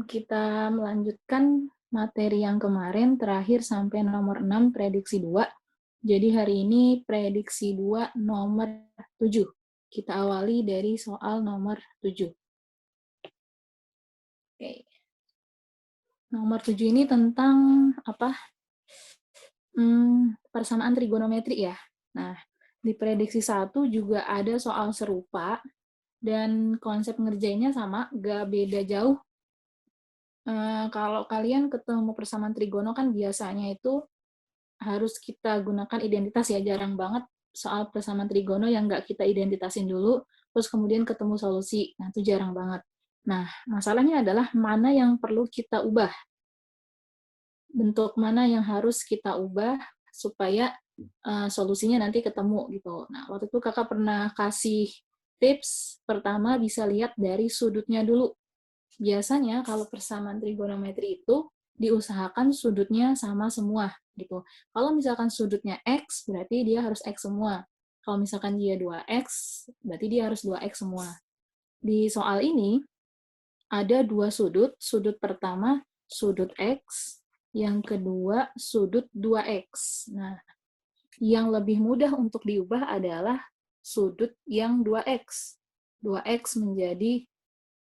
Kita melanjutkan materi yang kemarin terakhir sampai nomor 6 prediksi 2. Jadi hari ini prediksi 2 nomor 7. Kita awali dari soal nomor 7. Oke. Nomor 7 ini tentang apa? Persamaan trigonometri ya. Nah, di prediksi 1 juga ada soal serupa dan konsep ngerjainnya sama, gak beda jauh. Kalau kalian ketemu persamaan trigono kan biasanya itu harus kita gunakan identitas ya, jarang banget soal persamaan trigono yang nggak kita identitasin dulu, terus kemudian ketemu solusi. Nah, itu jarang banget. Nah, masalahnya adalah mana yang perlu kita ubah. Bentuk mana yang harus kita ubah supaya solusinya nanti ketemu gitu. Nah, waktu itu kakak pernah kasih tips, pertama bisa lihat dari sudutnya dulu. Biasanya kalau persamaan trigonometri itu diusahakan sudutnya sama semua gitu. Kalau misalkan sudutnya X, berarti dia harus X semua. Kalau misalkan dia 2X, berarti dia harus 2X semua. Di soal ini, ada dua sudut. Sudut pertama, sudut X. Yang kedua, sudut 2X. Nah, yang lebih mudah untuk diubah adalah sudut yang 2X. 2X menjadi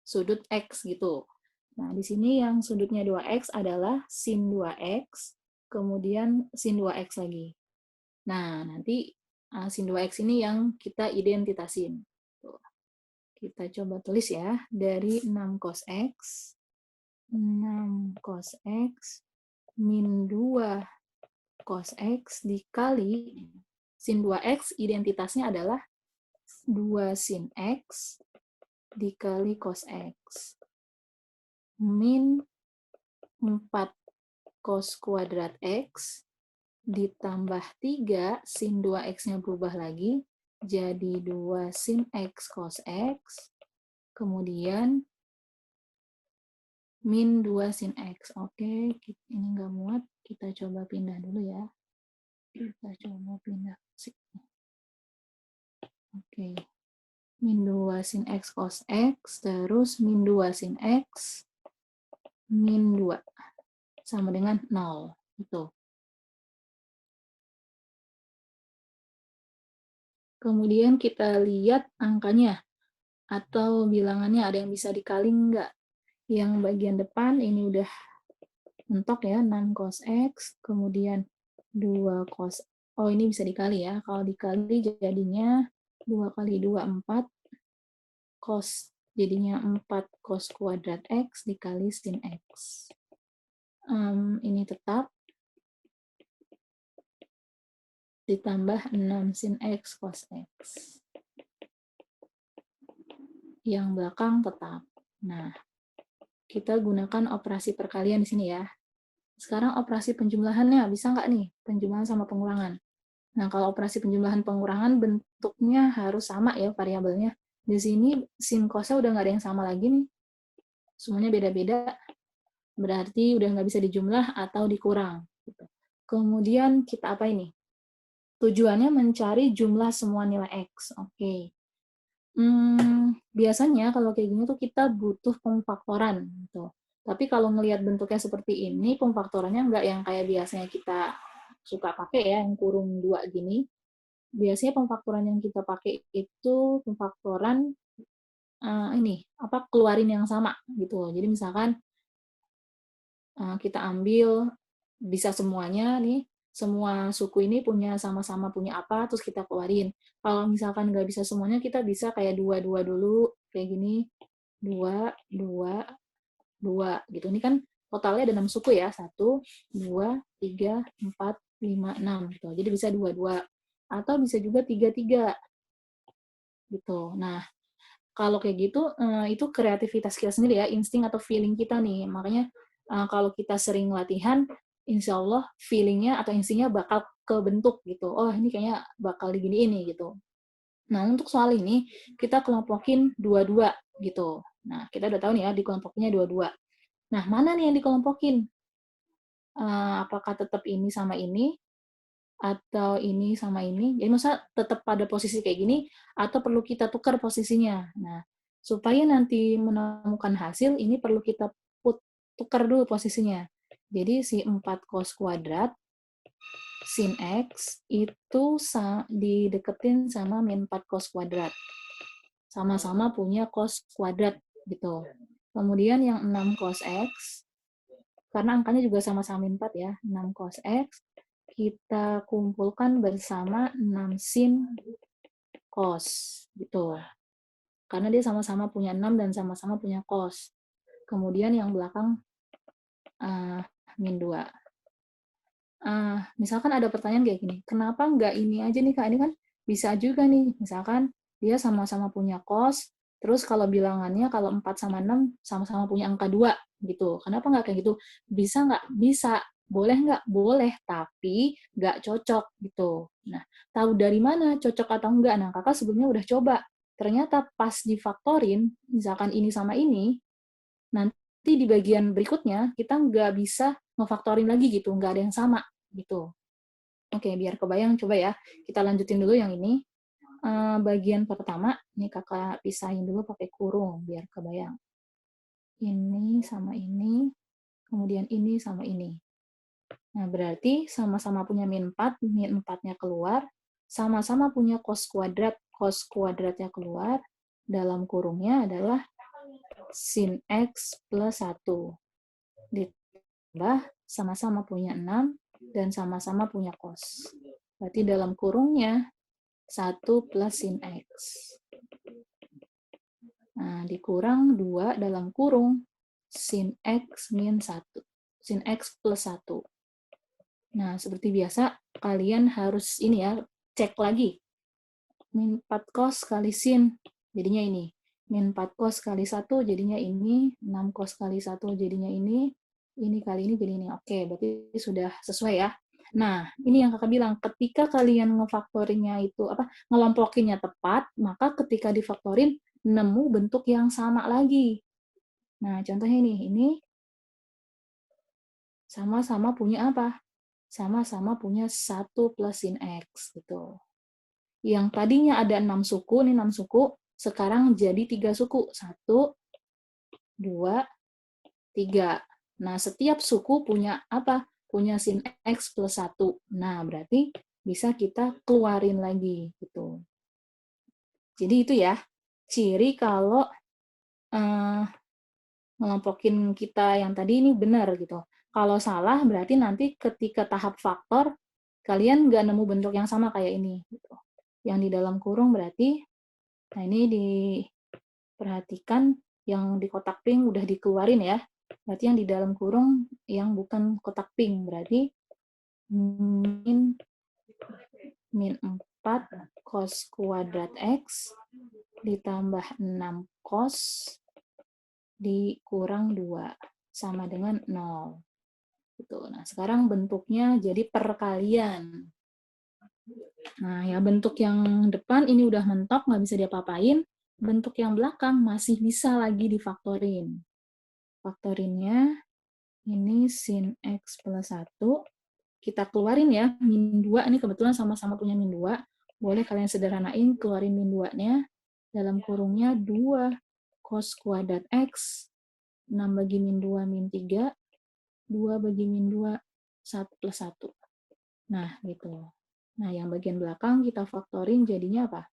sudut X gitu. Nah, di sini yang sudutnya 2X adalah sin 2X, kemudian sin 2X lagi. Nah, nanti sin 2X ini yang kita identitasin. Tuh. Kita coba tulis ya, dari 6 cos X, 6 cos X, min 2 cos X dikali sin 2X, identitasnya adalah 2 sin X dikali cos X. Min 4 cos kuadrat X ditambah 3 sin 2X-nya berubah lagi jadi 2 sin X cos X, kemudian min 2 sin X. Oke, ini nggak muat, kita coba pindah dulu ya. Kita coba pindah. Oke, min 2 sin X cos X, terus min 2 sin X, min 2, sama dengan 0. Itu. Kemudian kita lihat angkanya atau bilangannya, ada yang bisa dikali nggak. Yang bagian depan ini udah mentok ya, 6 cos X, kemudian 2 cos, oh ini bisa dikali ya, kalau dikali jadinya 2 kali 2, 4, cos, jadinya 4 cos kuadrat X dikali sin X. Ini tetap, ditambah 6 sin X cos X. Yang belakang tetap. Nah, kita gunakan operasi perkalian di sini ya. Sekarang operasi penjumlahannya, bisa nggak nih? Penjumlahan sama pengurangan. Nah, kalau operasi penjumlahan pengurangan, bentuknya harus sama ya variabelnya. Di sini sin cosnya udah nggak ada yang sama lagi nih. Semuanya beda-beda. Berarti udah nggak bisa dijumlah atau dikurang. Kemudian kita apa ini? Tujuannya mencari jumlah semua nilai X. Oke. Biasanya kalau kayak gini tuh kita butuh pemfaktoran. Gitu. Tapi kalau ngelihat bentuknya seperti ini, pemfaktorannya nggak yang kayak biasanya kita suka pakai ya, yang kurung 2 gini. Biasanya pemfaktoran yang kita pakai itu pemfaktoran ini apa, keluarin yang sama gitu. Jadi misalkan kita ambil bisa semuanya nih, semua suku ini punya sama-sama punya apa, terus kita keluarin. Kalau misalkan nggak bisa semuanya, kita bisa kayak dua-dua dulu, kayak gini, 2, 2, 2 gitu. Ini kan totalnya ada 6 suku ya, 1, 2, 3, 4, 5, 6 gitu. Jadi bisa 2-2. Atau bisa juga 3-3 gitu. Nah, kalau kayak gitu, itu kreativitas kita sendiri ya, insting atau feeling kita nih. Makanya kalau kita sering latihan, insya Allah feelingnya atau instingnya bakal kebentuk gitu. Oh, ini kayaknya bakal digini ini gitu. Nah, untuk soal ini, kita kelompokin dua-dua gitu. Nah, kita udah tahu nih ya, dikelompokinnya dua-dua. Nah, mana nih yang dikelompokin? Apakah tetap ini sama ini? Atau ini sama ini? Jadi, masa tetap pada posisi kayak gini, atau perlu kita tukar posisinya? Nah, Supaya nanti menemukan hasil, ini perlu kita tukar dulu posisinya. Jadi si 4 cos kuadrat sin X itu dideketin sama min 4 cos kuadrat. Sama-sama punya cos kuadrat gitu. Kemudian yang 6 cos X, karena angkanya juga sama-sama min 4 ya, 6 cos X, kita kumpulkan bersama 6 sin cos gitu. Karena dia sama-sama punya 6 dan sama-sama punya cos. Kemudian yang belakang min 2. Misalkan ada pertanyaan kayak gini, kenapa nggak ini aja nih Kak? Ini kan bisa juga nih, misalkan dia sama-sama punya cos, terus kalau bilangannya kalau 4 sama 6 sama-sama punya angka 2 gitu. Kenapa nggak kayak gitu? Bisa nggak? Bisa. Boleh nggak? Boleh, tapi nggak cocok gitu. Nah, tahu dari mana cocok atau enggak? Nah, Kakak sebelumnya udah coba. Ternyata pas difaktorin, misalkan ini sama ini, nanti di bagian berikutnya kita nggak bisa ngefaktorin lagi gitu, nggak ada yang sama gitu. Oke, biar kebayang, coba ya. Kita lanjutin dulu yang ini. Bagian pertama, ini kakak pisahin dulu pakai kurung, biar kebayang. Ini sama ini, kemudian ini sama ini. Nah, berarti sama-sama punya min 4, min 4-nya keluar, sama-sama punya cos kuadratnya keluar, dalam kurungnya adalah sin X plus 1. Ditambah, sama-sama punya 6, dan sama-sama punya cos. Berarti dalam kurungnya 1 plus sin X. Nah, dikurang 2 dalam kurung sin X min 1. Sin X plus 1. Nah, seperti biasa, kalian harus ini ya, cek lagi. Min 4 cos kali sin, jadinya ini. Min 4 cos kali 1 jadinya ini, 6 cos kali 1 jadinya ini kali ini jadi ini. Oke, berarti sudah sesuai ya. Nah, ini yang kakak bilang, ketika kalian ngefaktorinnya itu, ngelompokinnya tepat, maka ketika difaktorin, nemu bentuk yang sama lagi. Nah, contohnya ini sama-sama punya apa? Sama-sama punya 1 plus sin X, gitu. Yang tadinya ada 6 suku, ini 6 suku, sekarang jadi 3 suku. 1, 2, 3. Nah, setiap suku punya apa? Punya sin X plus 1. Nah, berarti bisa kita keluarin lagi. Gitu. Jadi itu ya, ciri kalau ngelompokin kita yang tadi ini benar gitu. Kalau salah, berarti nanti ketika tahap faktor, kalian nggak nemu bentuk yang sama kayak ini. Gitu. Yang di dalam kurung berarti, nah ini diperhatikan yang di kotak pink udah dikeluarin ya. Berarti yang di dalam kurung yang bukan kotak pink. Berarti min 4 cos kuadrat X ditambah 6 cos dikurang 2 sama dengan 0. Gitu. Nah, sekarang bentuknya jadi perkalian. Nah, ya bentuk yang depan ini udah mentok, nggak bisa diapa-apain. Bentuk yang belakang masih bisa lagi difaktorin. Faktorinnya ini sin X plus 1. Kita keluarin ya, min 2. Ini kebetulan sama-sama punya min 2. Boleh kalian sederhanain, keluarin min 2-nya. Dalam kurungnya 2 cos kuadrat X. 6 bagi min 2, min 3. 2 bagi min 2, 1 plus 1. Nah, gitu. Nah, yang bagian belakang kita faktorin jadinya apa?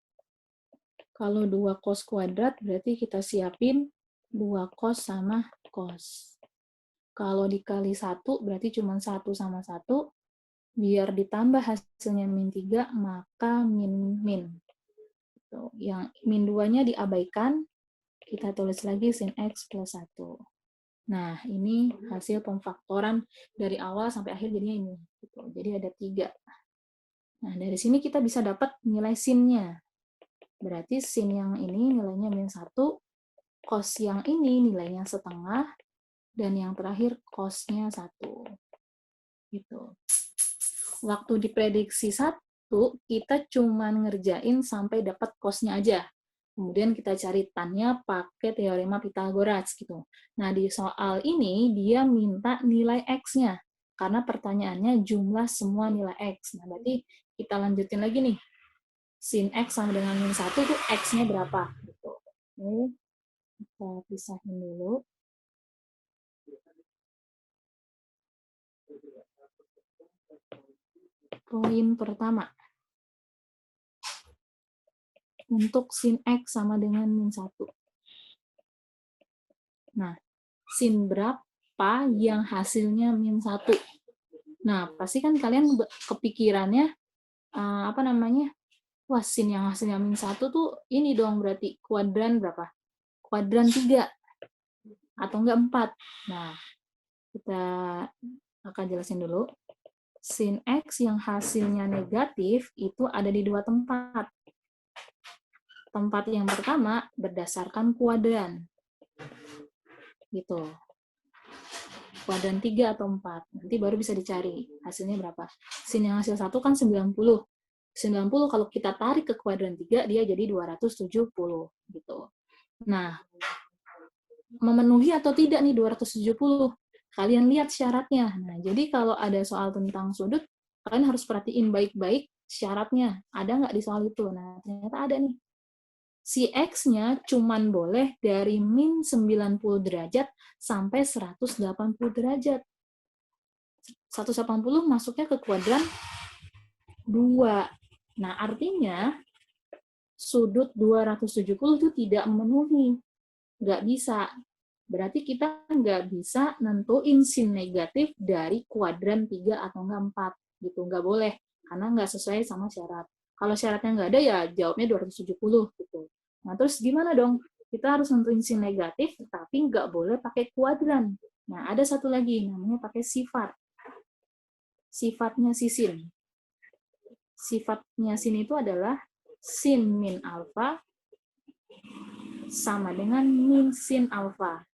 Kalau 2 cos kuadrat, berarti kita siapin 2 cos sama cos. Kalau dikali 1, berarti cuma 1 sama 1. Biar ditambah hasilnya min 3, maka min. Yang min 2-nya diabaikan, kita tulis lagi sin X plus 1. Nah, ini hasil pemfaktoran dari awal sampai akhir jadinya ini. Jadi ada 3. Nah, dari sini kita bisa dapat nilai sin-nya. Berarti sin yang ini nilainya min 1, cos yang ini nilainya setengah, dan yang terakhir cos-nya 1. Gitu. Waktu diprediksi 1, kita cuma ngerjain sampai dapat cos-nya aja. Kemudian kita cari tan-nya pakai teorema Pythagoras gitu. Nah, di soal ini dia minta nilai X-nya. Karena pertanyaannya jumlah semua nilai X. Nah, berarti kita lanjutin lagi nih. Sin X sama dengan min 1 itu X-nya berapa? Gitu. Kita pisahin dulu. Poin pertama. Untuk sin X sama dengan min 1. Nah, sin berapa yang hasilnya min 1? Nah, pasti kan kalian kepikirannya, apa namanya, wah, sin yang hasilnya min 1 tuh ini dong berarti kuadran berapa? Kuadran 3. Atau enggak 4. Nah, kita akan jelasin dulu. Sin X yang hasilnya negatif itu ada di dua tempat. Tempat yang pertama berdasarkan kuadran. Gitu. Kuadran 3 atau 4. Nanti baru bisa dicari hasilnya berapa. Sin yang hasil 1 kan 90. 90 kalau kita tarik ke kuadran 3, dia jadi 270. Gitu. Nah, memenuhi atau tidak nih 270? Kalian lihat syaratnya. Nah, jadi kalau ada soal tentang sudut, kalian harus perhatiin baik-baik syaratnya. Ada nggak di soal itu? Nah, ternyata ada nih. Si X-nya cuman boleh dari min 90 derajat sampai 180 derajat. 180 masuknya ke kuadran 2. Nah, artinya sudut 270 itu tidak memenuhi. Nggak bisa. Berarti kita nggak bisa nentuin sin negatif dari kuadran 3 atau nggak 4. Gitu. Nggak boleh. Karena nggak sesuai sama syarat. Kalau syaratnya nggak ada, ya jawabnya 270. Gitu. Nah, terus gimana dong? Kita harus nentuin sin negatif, tapi nggak boleh pakai kuadran. Nah, ada satu lagi, namanya pakai sifat. Sifatnya si sin. Sifatnya sin itu adalah sin min alfa sama dengan min sin alfa.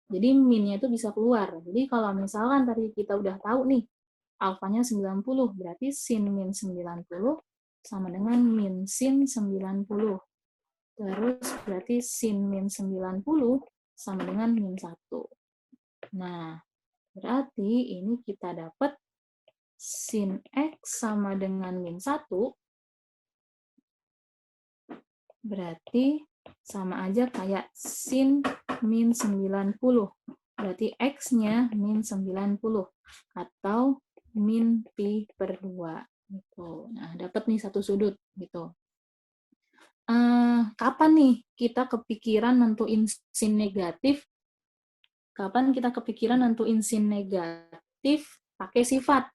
Jadi minnya itu bisa keluar. Jadi kalau misalkan tadi kita udah tahu nih, alfanya 90, berarti sin min 90 sama dengan min sin 90. Terus berarti sin min 90 sama dengan min 1. Nah, berarti ini kita dapat sin X sama dengan min 1, berarti sama aja kayak sin min 90. Berarti X-nya min 90 atau min pi per 2. Gitu. Nah, dapat nih satu sudut. Gitu. Kapan nih kita kepikiran nentuin sin negatif? Kapan kita kepikiran nentuin sin negatif pakai sifat?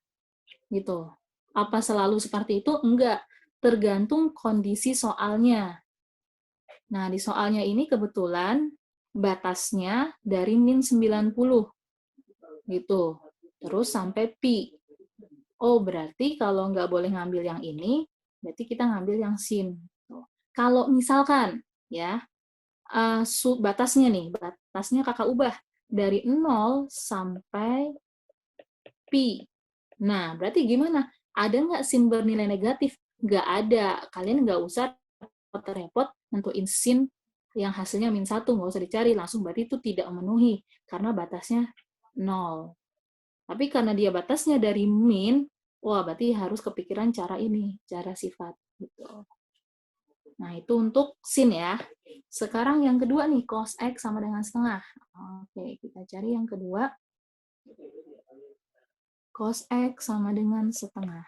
Gitu. Apa selalu seperti itu? Enggak. Tergantung kondisi soalnya. Nah, di soalnya ini kebetulan batasnya dari min 90. Gitu. Terus sampai pi. Oh, berarti kalau nggak boleh ngambil yang ini, berarti kita ngambil yang sin. Kalau misalkan, ya, batasnya nih, batasnya kakak ubah dari 0 sampai pi. Nah, berarti gimana? Ada nggak sin bernilai negatif? Nggak ada. Kalian nggak usah repot-repot nentuin sin yang hasilnya min 1. Nggak usah dicari. Langsung berarti itu tidak memenuhi. Karena batasnya 0. Tapi karena dia batasnya dari min, wah berarti harus kepikiran cara ini, cara sifat. Gitu. Nah, itu untuk sin ya. Sekarang yang kedua nih, cos X sama dengan setengah. Oke, kita cari yang kedua. Cos X sama dengan setengah.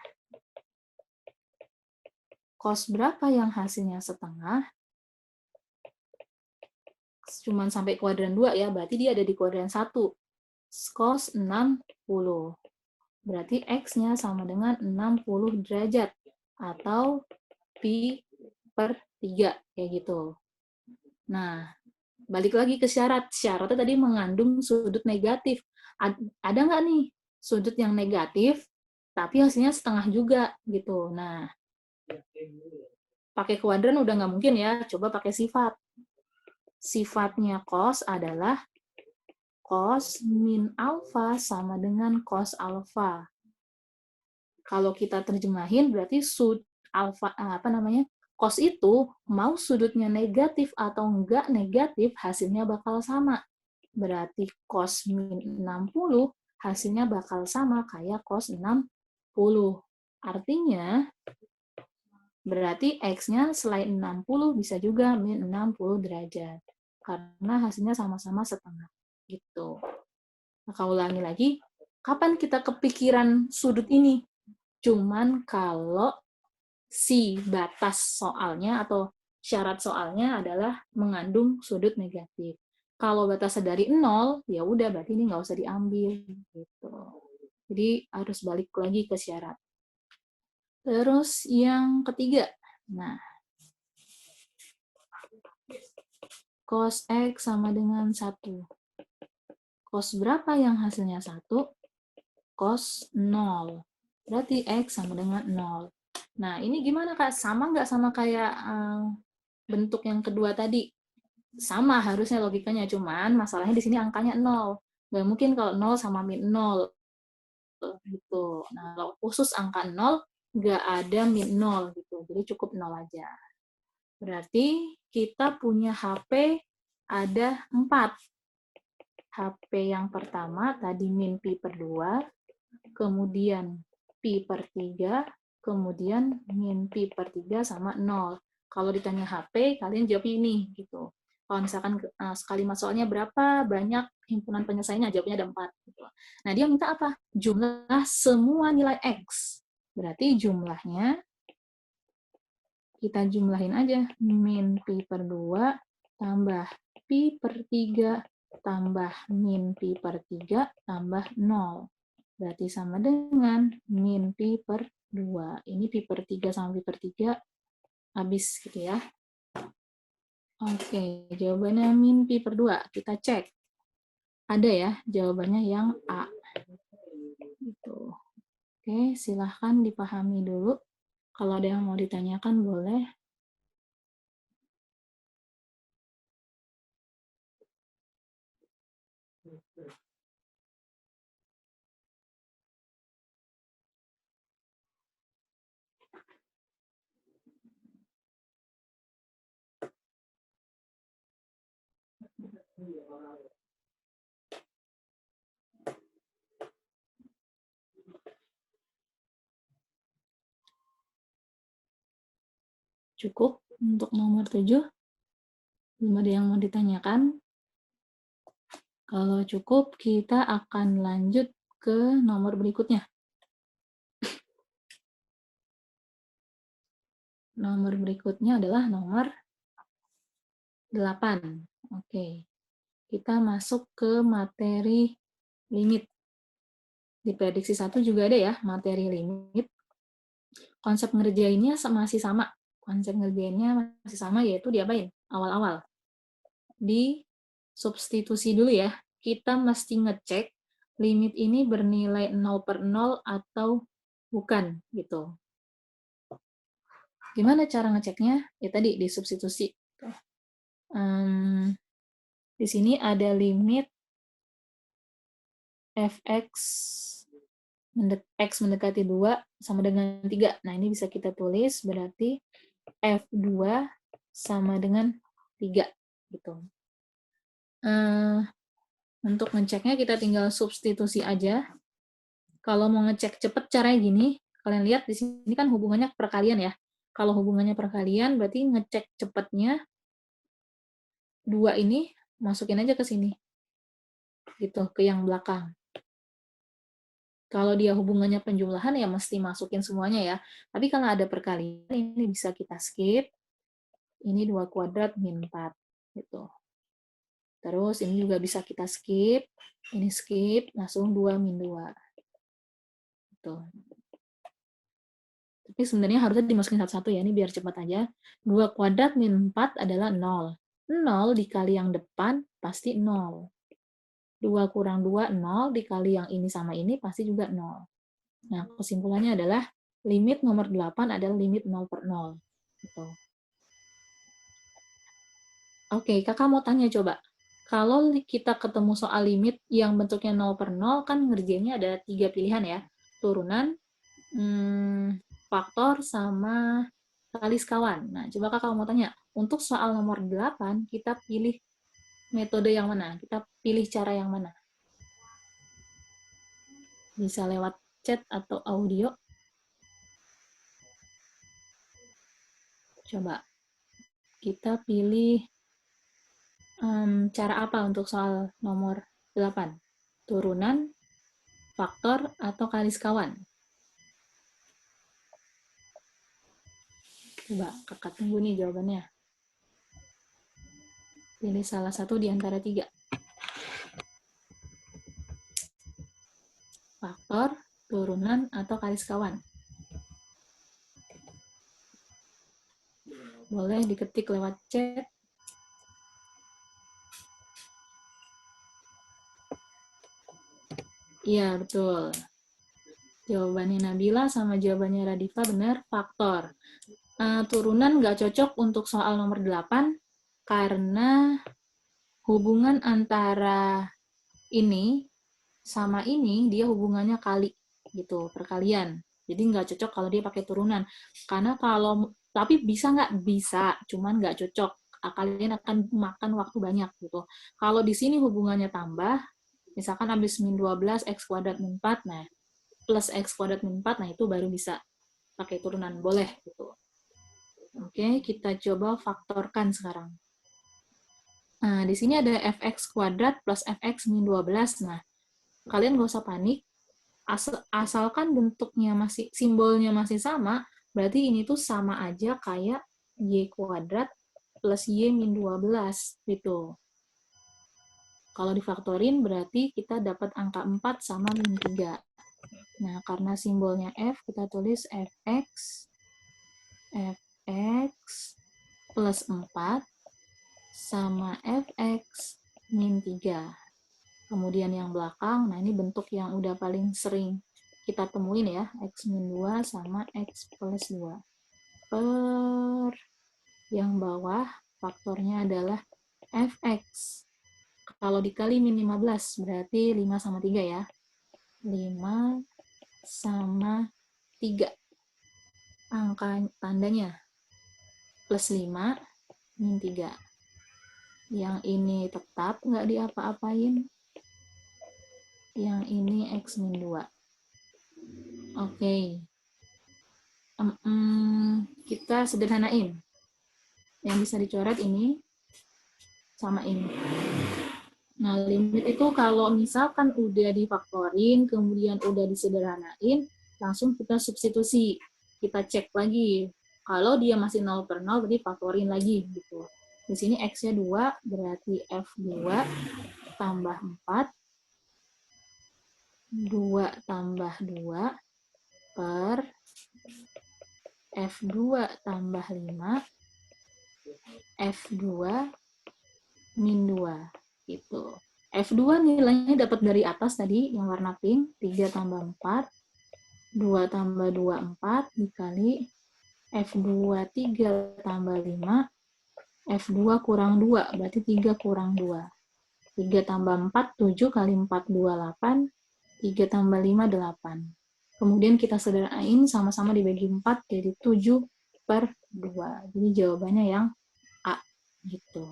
Cos berapa yang hasilnya setengah? Cuman sampai kuadran 2 ya, berarti dia ada di kuadran 1. Cos 60. Berarti X-nya sama dengan 60 derajat. Atau pi per 3, kayak gitu. Nah, balik lagi ke syarat. Syaratnya tadi mengandung sudut negatif. Ada nggak nih sudut yang negatif, tapi hasilnya setengah juga, gitu. Nah, pakai kuadran udah nggak mungkin ya, coba pakai sifat. Sifatnya cos adalah cos min alfa sama dengan cos alfa. Kalau kita terjemahin berarti alfa cos itu mau sudutnya negatif atau enggak negatif hasilnya bakal sama. Berarti cos min 60 hasilnya bakal sama kayak cos 60. Artinya berarti X-nya selain 60 bisa juga min 60 derajat. karena hasilnya sama-sama setengah. Gitu. Maka ulangi lagi, kapan kita kepikiran sudut ini? Cuman kalau si batas soalnya atau syarat soalnya adalah mengandung sudut negatif. Kalau batasnya dari 0, ya udah berarti ini nggak usah diambil. Gitu. Jadi harus balik lagi ke syarat. Terus yang ketiga, nah, cos X sama dengan 1. Cos berapa yang hasilnya 1? Cos 0. Berarti X sama dengan 0. Nah, ini gimana, Kak? Sama nggak sama kayak bentuk yang kedua tadi? Sama harusnya logikanya, cuman masalahnya di sini angkanya 0. Nggak mungkin kalau 0 sama min 0. Gitu. Nah, kalau khusus angka 0, nggak ada min 0. Gitu. Jadi cukup 0 aja. Berarti kita punya HP ada 4. HP yang pertama tadi min pi per 2, kemudian pi per 3, kemudian min pi per 3 sama 0. Kalau ditanya HP, kalian jawab ini. Gitu. Kalau misalkan kalimat soalnya berapa banyak himpunan penyelesaiannya, jawabnya ada 4. Gitu. Nah, dia minta apa? Jumlah semua nilai X. Berarti jumlahnya, kita jumlahin aja. Min pi per 2 tambah pi per 3 tambah min pi per 3 tambah 0. Berarti sama dengan min pi per 2. Ini pi per 3 sama pi per 3 habis gitu ya. Oke, jawabannya min pi per 2. Kita cek. Ada ya jawabannya yang A. Gitu. Oke, silahkan dipahami dulu. Kalau ada yang mau ditanyakan boleh. Cukup untuk nomor 7. Belum ada yang mau ditanyakan. Kalau cukup, kita akan lanjut ke nomor berikutnya. Nomor berikutnya adalah nomor 8. Oke. Kita masuk ke materi limit. Di prediksi 1 juga ada ya, materi limit. Konsep ngerjainnya masih sama. Konsep ngerjainnya masih sama, yaitu diapain? Awal-awal. Di substitusi dulu ya. Kita mesti ngecek limit ini bernilai 0 per 0 atau bukan, gitu. Gimana cara ngeceknya? Ya tadi, di substitusi. Di sini ada limit fx x mendekati 2 sama dengan 3. Nah, ini bisa kita tulis berarti f2 sama dengan 3. Gitu. Untuk ngeceknya kita tinggal substitusi aja. Kalau mau ngecek cepat caranya gini, kalian lihat di sini kan hubungannya perkalian ya. Kalau hubungannya perkalian berarti ngecek cepatnya 2 ini masukin aja ke sini. Gitu, ke yang belakang. Kalau dia hubungannya penjumlahan ya mesti masukin semuanya ya. Tapi kalau ada perkalian ini bisa kita skip. Ini 2 kuadrat min 4 gitu. Terus ini juga bisa kita skip. Ini skip langsung 2 min 2. Gitu. Tapi sebenarnya harusnya dimasukin satu-satu ya. Ini biar cepat aja. 2 kuadrat min 4 adalah 0. 0 dikali yang depan pasti 0. 2 kurang 2, 0, dikali yang ini sama ini, pasti juga 0. Nah, kesimpulannya adalah limit nomor 8 adalah limit 0 per 0. Gitu. Oke, kakak mau tanya coba. Kalau kita ketemu soal limit yang bentuknya 0 per 0, kan ngerjainnya ada 3 pilihan ya. Turunan, faktor, sama kali sekawan. Nah, coba kakak mau tanya, untuk soal nomor 8, kita pilih metode yang mana? Kita pilih cara yang mana? Bisa lewat chat atau audio. Coba kita pilih Cara apa untuk soal nomor 8? Turunan, faktor, atau kali sekawan? Coba kakak tunggu nih jawabannya. Pilih salah satu di antara 3. Faktor, turunan, atau kali sekawan? Boleh diketik lewat chat. Iya, betul. Jawabannya Nabila sama jawabannya Radifa benar, faktor. Turunan nggak cocok untuk soal nomor 8 karena hubungan antara ini sama ini dia hubungannya kali gitu, perkalian. Jadi nggak cocok kalau dia pakai turunan. Karena kalau tapi bisa nggak? Bisa, cuman nggak cocok. Kalian akan makan waktu banyak gitu. Kalau di sini hubungannya tambah, misalkan habis min 12 x kuadrat min 4, nah plus x kuadrat min 4, nah itu baru bisa pakai turunan, boleh gitu. Oke, kita coba faktorkan sekarang. Nah, di sini ada fx kuadrat plus fx min 12. Nah, kalian nggak usah panik, asalkan bentuknya masih, simbolnya masih sama, berarti ini tuh sama aja kayak y kuadrat plus y min 12 gitu. Kalau difaktorin berarti kita dapat angka 4 sama min 3. Nah, karena simbolnya f, kita tulis fx plus 4 sama fx min 3. Kemudian yang belakang, nah ini bentuk yang udah paling sering kita temuin ya, x min 2 sama x plus 2. Per yang bawah, faktornya adalah fx. Kalau dikali min 15, berarti 5 sama 3 ya. 5 sama 3. Angka tandanya plus 5, min 3. Yang ini tetap nggak diapa-apain. Yang ini x min 2. Oke. Kita sederhanain. Yang bisa dicoret ini sama ini. Nah, limit itu kalau misalkan udah difaktorin, kemudian udah disederhanain, langsung kita substitusi. Kita cek lagi. Kalau dia masih 0 per 0, berarti faktorin lagi. Gitu. Di sini x-nya 2, berarti F2 tambah 4, 2 tambah 2, per F2 tambah 5, F2 min 2. Gitu. F2 nilainya dapat dari atas tadi, yang warna pink, 3 tambah 4, 2 tambah 2, 4, dikali F2 3 tambah 5, F2 kurang 2, berarti 3 kurang 2. 3 tambah 4, 7 kali 4, 28, 3 tambah 5, 8. Kemudian kita sederhanain sama-sama dibagi 4, jadi 7 per 2. Jadi jawabannya yang A. Gitu.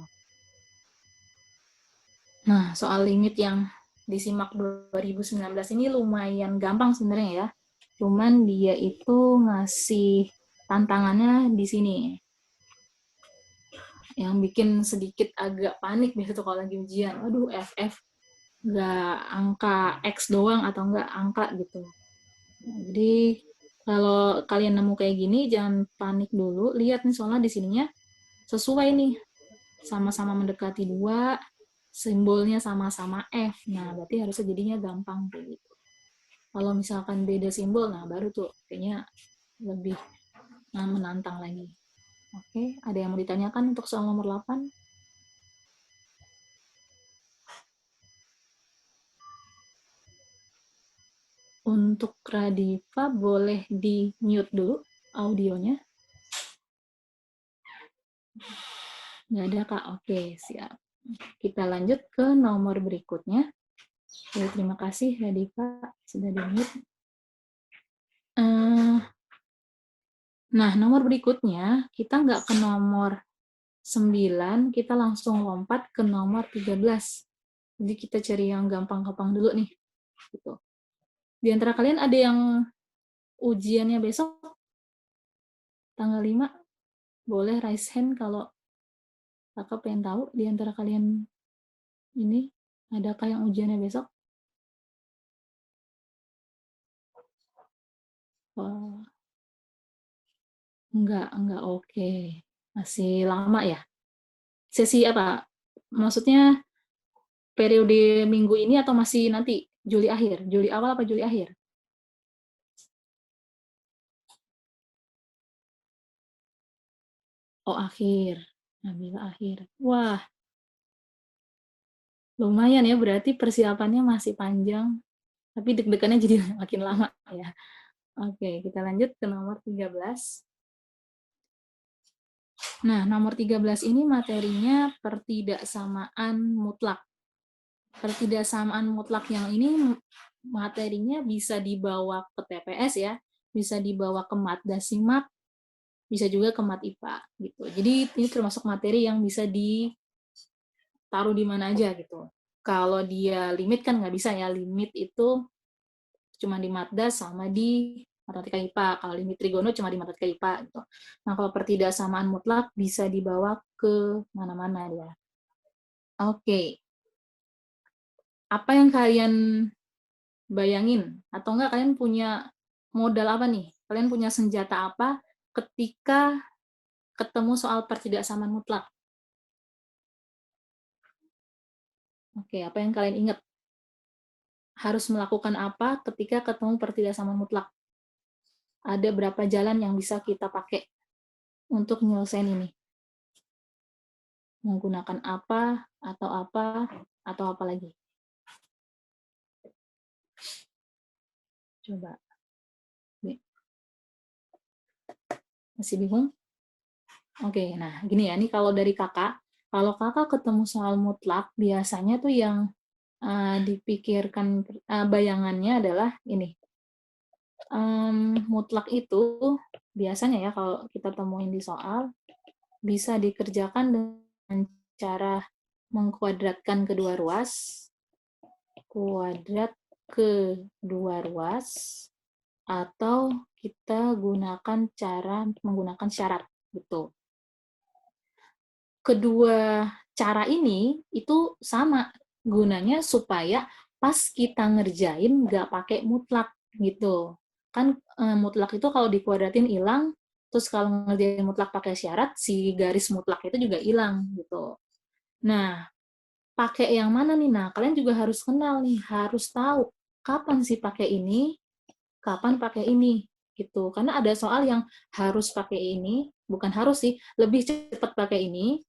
Nah, soal limit yang disimak 2019 ini lumayan gampang sebenarnya ya. Cuman dia itu ngasih tantangannya di sini. Yang bikin sedikit agak panik biasa tuh kalau lagi ujian. Aduh, FF nggak angka X doang atau nggak angka gitu. Nah, jadi kalau kalian nemu kayak gini, jangan panik dulu. Lihat nih soalnya di sininya sesuai nih. Sama-sama mendekati 2, simbolnya sama-sama F. Nah, berarti harusnya jadinya gampang kayak gitu. Kalau misalkan beda simbol, nah baru tuh kayaknya lebih menantang lagi. Oke, ada yang mau ditanyakan untuk soal nomor 8? Untuk Radifa boleh di-mute dulu audionya. Nggak ada, Kak? Oke, siap. Kita lanjut ke nomor berikutnya. Jadi, terima kasih Radifa sudah di-mute. Nah, nomor berikutnya, kita nggak ke nomor 9, kita langsung lompat ke nomor 13. Jadi kita cari yang gampang-gampang dulu nih. Gitu. Di antara kalian ada yang ujiannya besok, tanggal 5? Boleh raise hand kalau Kakak pengen tahu di antara kalian ini, adakah yang ujiannya besok? Oh, enggak, oke. Masih lama ya? Sesi apa? Maksudnya periode minggu ini atau masih nanti Juli akhir? Juli awal apa Juli akhir? Oh, akhir. Nabila akhir. Wah, lumayan ya, berarti persiapannya masih panjang, tapi deg-degannya jadi makin lama ya. Oke, kita lanjut ke nomor 13. Nah, nomor 13 ini materinya pertidaksamaan mutlak. Pertidaksamaan mutlak yang ini materinya bisa dibawa ke TPS ya, bisa dibawa ke Mat Dasimat, bisa juga ke Mat IPA gitu. Jadi ini termasuk materi yang bisa ditaruh di mana aja gitu. Kalau dia limit kan nggak bisa ya, limit itu cuma di Matdas sama di matematika IPA. Kalau limit trigono cuma di matematika IPA gitu. Nah, kalau pertidaksamaan mutlak bisa dibawa ke mana-mana ya. Oke. Apa yang kalian bayangin? Atau enggak kalian punya modal apa nih? Kalian punya senjata apa ketika ketemu soal pertidaksamaan mutlak? Oke, apa yang kalian ingat? Harus melakukan apa ketika ketemu pertidaksamaan mutlak? Ada berapa jalan yang bisa kita pakai untuk menyelesaikan ini? Menggunakan apa, atau apa lagi? Coba. Masih bingung? Oke, nah gini ya, ini kalau dari kakak, kalau kakak ketemu soal mutlak, biasanya tuh yang dipikirkan, bayangannya adalah ini, mutlak itu biasanya ya kalau kita temuin di soal, bisa dikerjakan dengan cara mengkuadratkan kedua ruas, kuadrat kedua ruas, atau kita menggunakan syarat gitu. Kedua cara ini itu sama gunanya supaya pas kita ngerjain nggak pakai mutlak gitu. Kan mutlak itu kalau dikuadratin hilang, terus kalau ngerjain mutlak pakai syarat, si garis mutlak itu juga hilang gitu. Nah, pakai yang mana nih? Nah, kalian juga harus kenal nih, harus tahu kapan sih pakai ini, kapan pakai ini gitu. Karena ada soal yang harus pakai ini, bukan harus sih, lebih cepat pakai ini,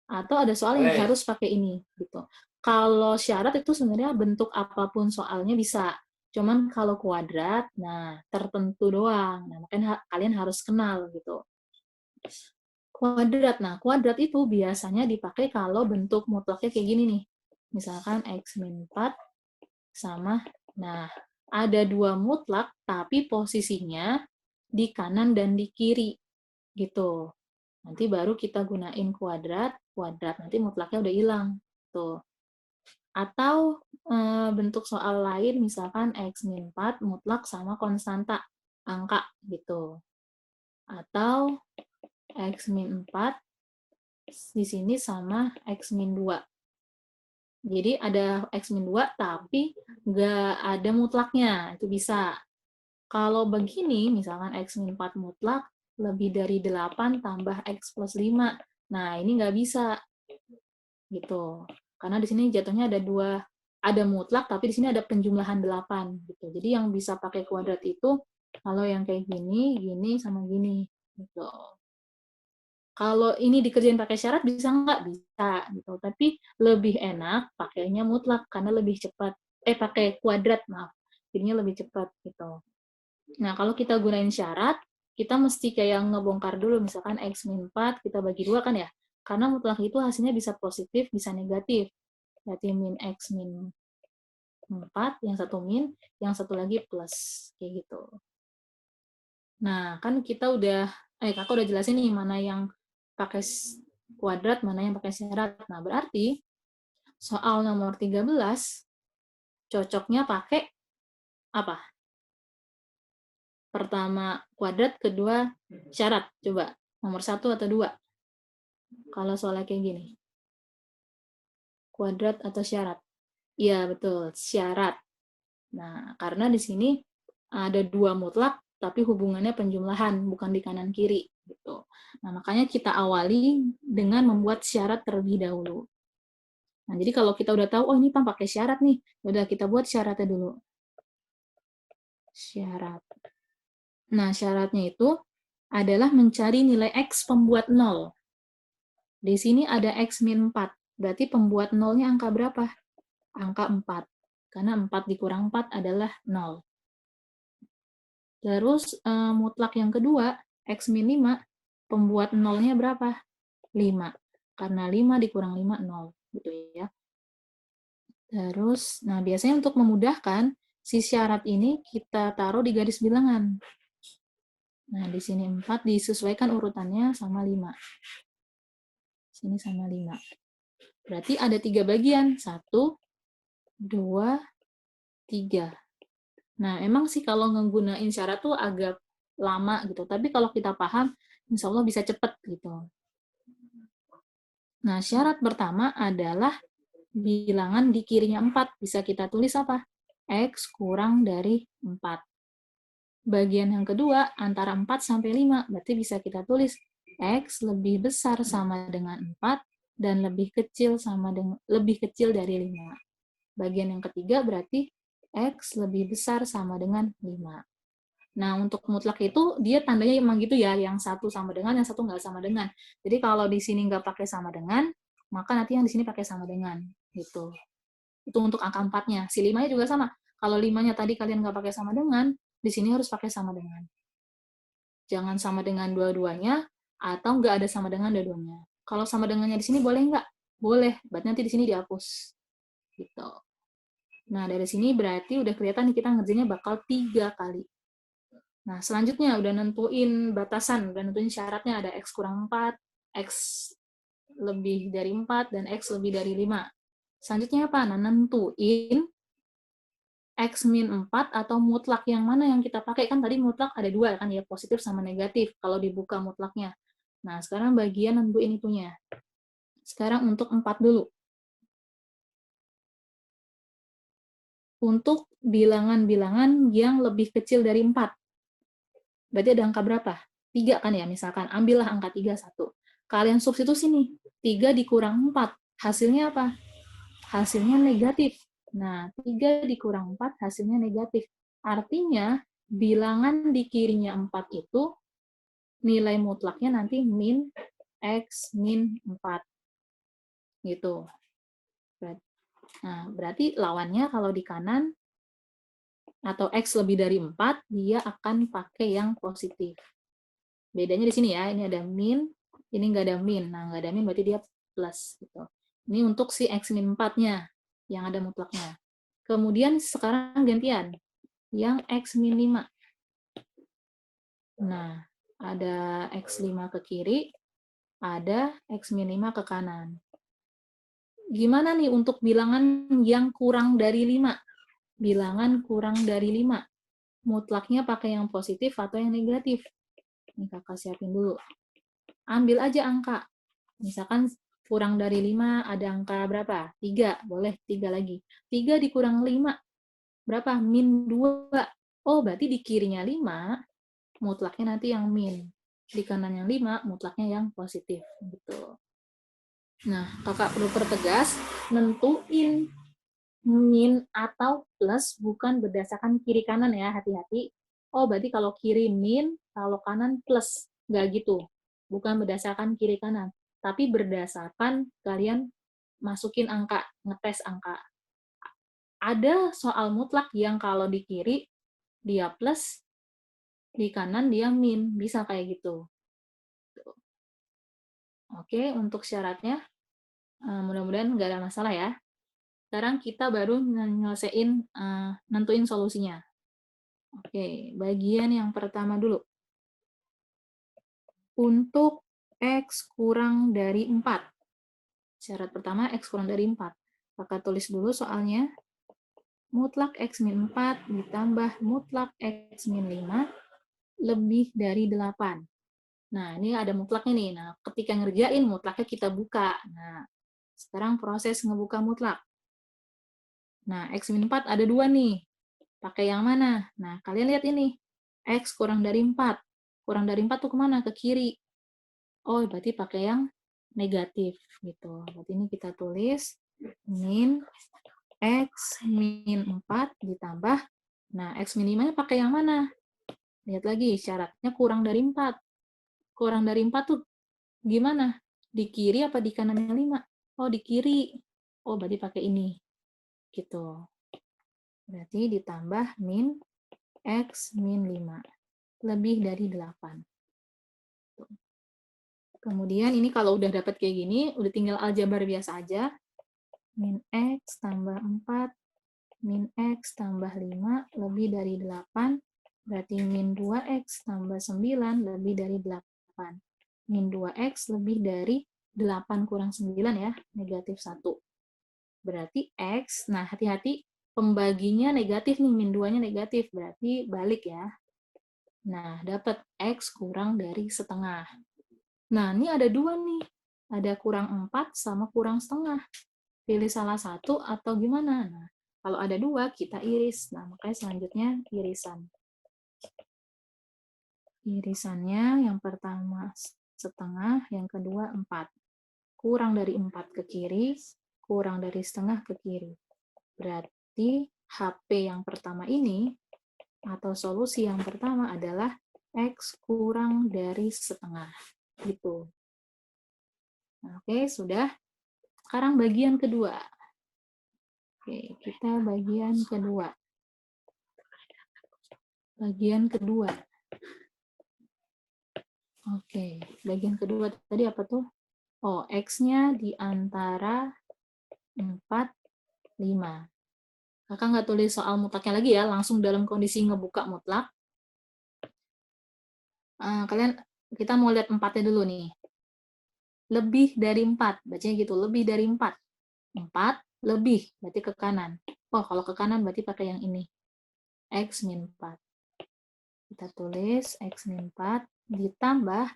atau ada soal yang harus pakai ini gitu. Kalau syarat itu sebenarnya bentuk apapun soalnya bisa. Cuman kalau kuadrat, nah tertentu doang. Nah, makanya kalian harus kenal gitu. Kuadrat. Nah, kuadrat itu biasanya dipakai kalau bentuk mutlaknya kayak gini nih. Misalkan X min 4 sama, nah ada dua mutlak tapi posisinya di kanan dan di kiri gitu. Nanti baru kita gunain kuadrat, nanti mutlaknya udah hilang. Tuh. Atau bentuk soal lain misalkan X min 4 mutlak sama konstanta angka gitu. Atau X min 4 di sini sama X min 2. Jadi ada X min 2 tapi nggak ada mutlaknya, itu bisa. Kalau begini, misalkan X min 4 mutlak, lebih dari 8 tambah X plus 5. Nah, ini nggak bisa. Gitu. Karena di sini jatuhnya ada mutlak, tapi di sini ada penjumlahan 8. Gitu. Jadi yang bisa pakai kuadrat itu, kalau yang kayak gini, gini, sama gini. Gitu. Kalau ini dikerjain pakai syarat bisa nggak? Bisa gitu. Tapi lebih enak pakainya mutlak karena lebih cepat. Pakai kuadrat, maaf. Jadinya lebih cepat gitu. Nah, kalau kita gunain syarat, kita mesti kayak ngebongkar dulu misalkan X min 4 kita bagi 2 kan ya. Karena mutlak itu hasilnya bisa positif, bisa negatif. Berarti min X min 4, yang satu min, yang satu lagi plus kayak gitu. Nah, kan kita kakak udah jelasin nih mana yang pakai kuadrat, mana yang pakai syarat. Nah, berarti soal nomor 13 cocoknya pakai apa? Pertama kuadrat, kedua syarat. Coba nomor 1 atau 2? Kalau soalnya kayak gini. Kuadrat atau syarat? Iya, betul. Syarat. Nah, karena di sini ada dua mutlak, tapi hubungannya penjumlahan, bukan di kanan kiri. Gitu. Nah, makanya kita awali dengan membuat syarat terlebih dahulu. Nah, jadi kalau kita udah tahu, oh ini Pam pakai syarat nih, udah kita buat syaratnya dulu. Syarat. Nah, syaratnya itu adalah mencari nilai X pembuat 0. Di sini ada X min 4. Berarti pembuat 0-nya angka berapa? Angka 4. Karena 4 dikurang 4 adalah 0. Terus mutlak yang kedua, X min 5, pembuat 0-nya berapa? 5. Karena 5 dikurang 5, 0. Gitu ya. Terus, nah biasanya untuk memudahkan, si syarat ini kita taruh di garis bilangan. Nah, di sini 4 disesuaikan urutannya sama 5. Sini sama 5. Berarti ada 3 bagian. 1, 2, 3. Nah, emang sih kalau nggunain syarat tuh agak lama gitu. Tapi kalau kita paham, insya Allah bisa cepet gitu. Nah, syarat pertama adalah bilangan di kirinya 4. Bisa kita tulis apa? X kurang dari 4. Bagian yang kedua, antara 4 sampai 5. Berarti bisa kita tulis X lebih besar sama dengan 4 dan lebih kecil dari 5. Bagian yang ketiga berarti X lebih besar sama dengan 5. Nah, untuk mutlak itu dia tandanya emang gitu ya, yang satu sama dengan, yang satu nggak sama dengan. Jadi kalau di sini nggak pakai sama dengan, maka nanti yang di sini pakai sama dengan. Gitu. Itu untuk angka 4-nya. Si 5-nya juga sama. Kalau 5-nya tadi kalian nggak pakai sama dengan, di sini harus pakai sama dengan. Jangan sama dengan dua-duanya, atau nggak ada sama dengan dua-duanya. Kalau sama dengannya di sini boleh nggak? Boleh. Berarti nanti di sini dihapus. Gitu. Nah, dari sini berarti udah kelihatan nih kita ngerjainnya bakal 3 kali. Nah, selanjutnya udah nentuin batasan, udah nentuin syaratnya ada X kurang 4, X lebih dari 4, dan X lebih dari 5. Selanjutnya apa? Nah, nentuin X min 4 atau mutlak yang mana yang kita pakai. Kan tadi mutlak ada dua kan ya, positif sama negatif kalau dibuka mutlaknya. Nah, sekarang bagian nentuin itunya. Sekarang untuk 4 dulu. Untuk bilangan-bilangan yang lebih kecil dari 4. Berarti ada angka berapa? 3 kan ya, misalkan. Ambillah angka 3, 1. Kalian substitusi nih. 3 dikurang 4. Hasilnya apa? Hasilnya negatif. Nah, 3 dikurang 4 hasilnya negatif. Artinya, bilangan di kirinya 4 itu, nilai mutlaknya nanti min X min 4. Gitu. Nah, berarti lawannya kalau di kanan, atau X lebih dari 4, dia akan pakai yang positif. Bedanya di sini ya, ini ada min, ini nggak ada min. Nah, nggak ada min berarti dia plus. Gitu. Ini untuk si X min 4-nya, yang ada mutlaknya. Kemudian sekarang gantian, yang X min 5. Nah, ada X5 ke kiri, ada X min 5 ke kanan. Gimana nih untuk bilangan yang kurang dari 5? Bilangan kurang dari 5. Mutlaknya pakai yang positif atau yang negatif? Ini kakak siapin dulu. Ambil aja angka. Misalkan kurang dari 5 ada angka berapa? 3. Boleh 3 lagi. 3 dikurang 5. Berapa? Min 2. Oh, berarti di kirinya 5, mutlaknya nanti yang min. Di kanan yang 5, mutlaknya yang positif. Gitu. Nah, kakak perlu pertegas, nentuin min atau plus bukan berdasarkan kiri kanan ya, hati-hati. Oh, berarti kalau kiri min, kalau kanan plus. Nggak gitu. Bukan berdasarkan kiri kanan, tapi berdasarkan kalian masukin angka, ngetes angka. Ada soal mutlak yang kalau di kiri dia plus, di kanan dia min. Bisa kayak gitu. Oke, untuk syaratnya, mudah-mudahan nggak ada masalah ya. Sekarang kita baru nyelesain, nentuin solusinya. Oke, bagian yang pertama dulu. Untuk X kurang dari 4. Syarat pertama, X kurang dari 4. Kakak tulis dulu soalnya. Mutlak X min 4 ditambah mutlak X min 5 lebih dari 8. Nah, ini ada mutlaknya nih. Nah, ketika ngerjain mutlaknya kita buka. Nah, sekarang proses ngebuka mutlak. Nah, X-4 ada 2 nih. Pakai yang mana? Nah, kalian lihat ini. X kurang dari 4. Kurang dari 4 tuh kemana? Ke kiri. Oh, berarti pakai yang negatif. Gitu. Berarti ini kita tulis min X min 4 ditambah. Nah, X min 5-nya pakai yang mana? Lihat lagi, syaratnya kurang dari 4. Kurang dari 4 tuh gimana? Di kiri apa di kanannya 5? Oh, di kiri. Oh, berarti pakai ini. Gitu. Berarti ditambah min X min 5. Lebih dari 8. Kemudian ini kalau udah dapat kayak gini, udah tinggal aljabar biasa aja. Min X tambah 4, min X tambah 5, lebih dari 8. Berarti min 2X tambah 9, lebih dari 8. Min 2X lebih dari 8 kurang 9 ya, negatif 1. Berarti X, nah hati-hati, pembaginya negatif nih, min 2-nya negatif, berarti balik ya. Nah, dapat X kurang dari setengah. Nah, ini ada 2 nih. Ada kurang 4 sama kurang setengah. Pilih salah satu atau gimana? Nah, kalau ada 2, kita iris. Nah, makanya selanjutnya irisan. Irisannya yang pertama setengah, yang kedua 4. Kurang dari 4 ke kiri, kurang dari setengah ke kiri. Berarti HP yang pertama ini, atau solusi yang pertama adalah X kurang dari setengah. Gitu. Oke, sudah. Sekarang bagian kedua. Oke, kita bagian kedua. Bagian kedua. Oke, bagian kedua tadi apa tuh? Oh, X-nya di antara 4, 5. Kakak nggak tulis soal mutlaknya lagi ya, langsung dalam kondisi ngebuka mutlak. Kalian, kita mau lihat 4-nya dulu nih. Lebih dari 4, bacanya gitu, lebih dari 4. 4 lebih, berarti ke kanan. Oh, kalau ke kanan berarti pakai yang ini. X min 4. Kita tulis X min 4 ditambah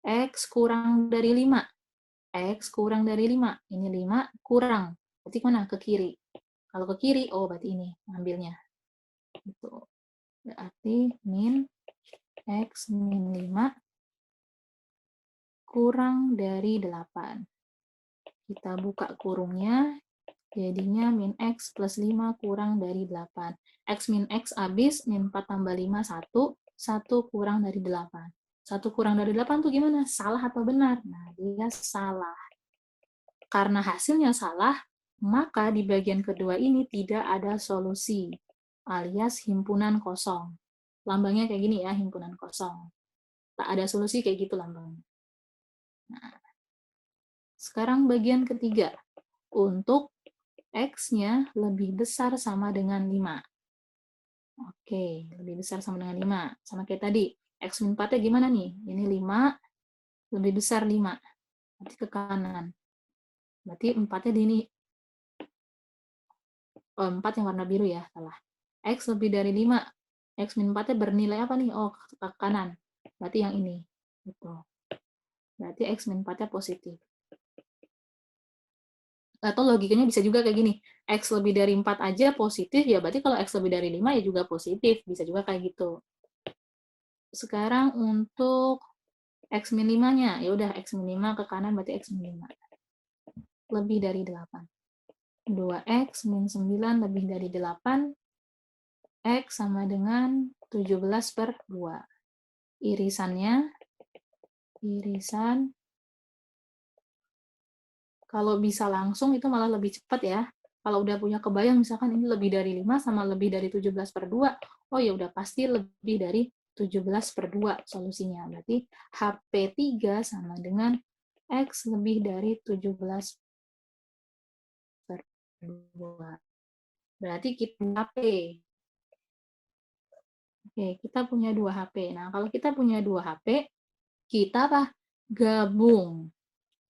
X kurang dari 5. X kurang dari 5. Ini 5 kurang. Berarti mana? Ke kiri. Kalau ke kiri, oh berarti ini ambilnya. Gitu. Berarti min X min 5 kurang dari 8. Kita buka kurungnya, jadinya min X plus 5 kurang dari 8. X min X habis, min 4 tambah 5, 1. 1 kurang dari 8. 1 kurang dari 8 tuh gimana? Salah atau benar? Nah, dia salah. Karena hasilnya salah, maka di bagian kedua ini tidak ada solusi, alias himpunan kosong. Lambangnya kayak gini ya, himpunan kosong. Tak ada solusi kayak gitu lambangnya. Nah, sekarang bagian ketiga. Untuk X-nya lebih besar sama dengan 5. Oke, lebih besar sama dengan 5. Sama kayak tadi. X min 4-nya gimana nih? Ini 5, lebih besar 5. Berarti ke kanan. Berarti 4-nya di ini. Oh, 4 yang warna biru ya, salah. X lebih dari 5. X min 4-nya bernilai apa nih? Oh, ke kanan. Berarti yang ini. Gitu. Berarti X min 4-nya positif. Atau logikanya bisa juga kayak gini. X lebih dari 4 aja positif, ya berarti kalau X lebih dari 5 ya juga positif. Bisa juga kayak gitu. Sekarang untuk X min 5-nya. Ya udah, X min 5 ke kanan berarti X min 5. Lebih dari 8. 2X min 9 lebih dari 8. X sama dengan 17 per 2. Irisannya, irisan, kalau bisa langsung itu malah lebih cepat ya. Kalau udah punya kebayang, misalkan ini lebih dari 5 sama lebih dari 17 per 2, oh ya udah pasti lebih dari 17 per 2 solusinya. Berarti HP3 sama dengan X lebih dari 17 per 2. Berarti kita HP. Oke, kita punya 2 HP. Nah, kalau kita punya 2 HP, kita apa? Gabung.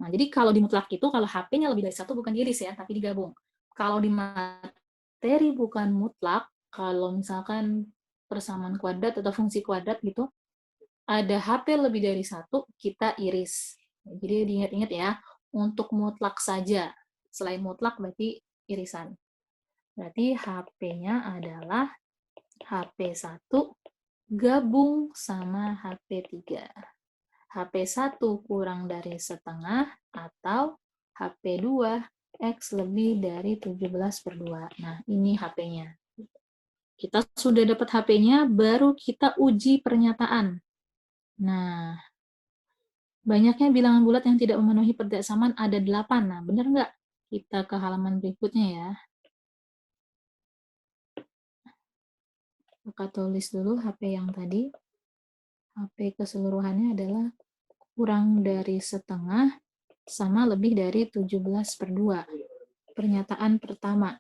Nah, jadi kalau di mutlak itu, kalau HP-nya lebih dari 1 bukan diiris ya, tapi digabung. Kalau di materi bukan mutlak, kalau misalkan persamaan kuadrat atau fungsi kuadrat gitu, ada HP lebih dari satu, kita iris. Jadi diingat-ingat ya, untuk mutlak saja. Selain mutlak berarti irisan. Berarti HP-nya adalah HP 1 gabung sama HP 3. HP 1 kurang dari setengah atau HP 2 X lebih dari 17/2. Nah, ini HP-nya. Kita sudah dapat HP-nya, baru kita uji pernyataan. Nah, banyaknya bilangan bulat yang tidak memenuhi persamaan ada 8. Nah, benar nggak? Kita ke halaman berikutnya ya. Maka tulis dulu HP yang tadi. HP keseluruhannya adalah kurang dari setengah sama lebih dari 17/2. Pernyataan pertama.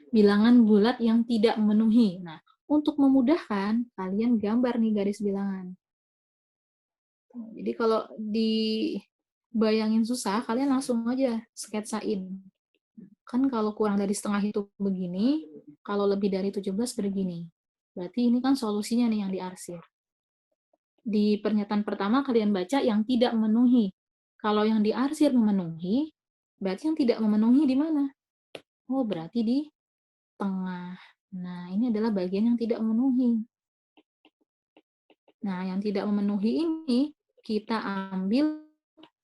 Bilangan bulat yang tidak memenuhi. Nah, untuk memudahkan, kalian gambar nih garis bilangan. Jadi kalau dibayangin susah, kalian langsung aja sketsain. Kan kalau kurang dari setengah itu begini, kalau lebih dari 17 begini. Berarti ini kan solusinya nih yang diarsir. Di pernyataan pertama kalian baca yang tidak memenuhi. Kalau yang diarsir memenuhi, berarti yang tidak memenuhi di mana? Oh, berarti di tengah. Nah, ini adalah bagian yang tidak memenuhi. Nah, yang tidak memenuhi ini kita ambil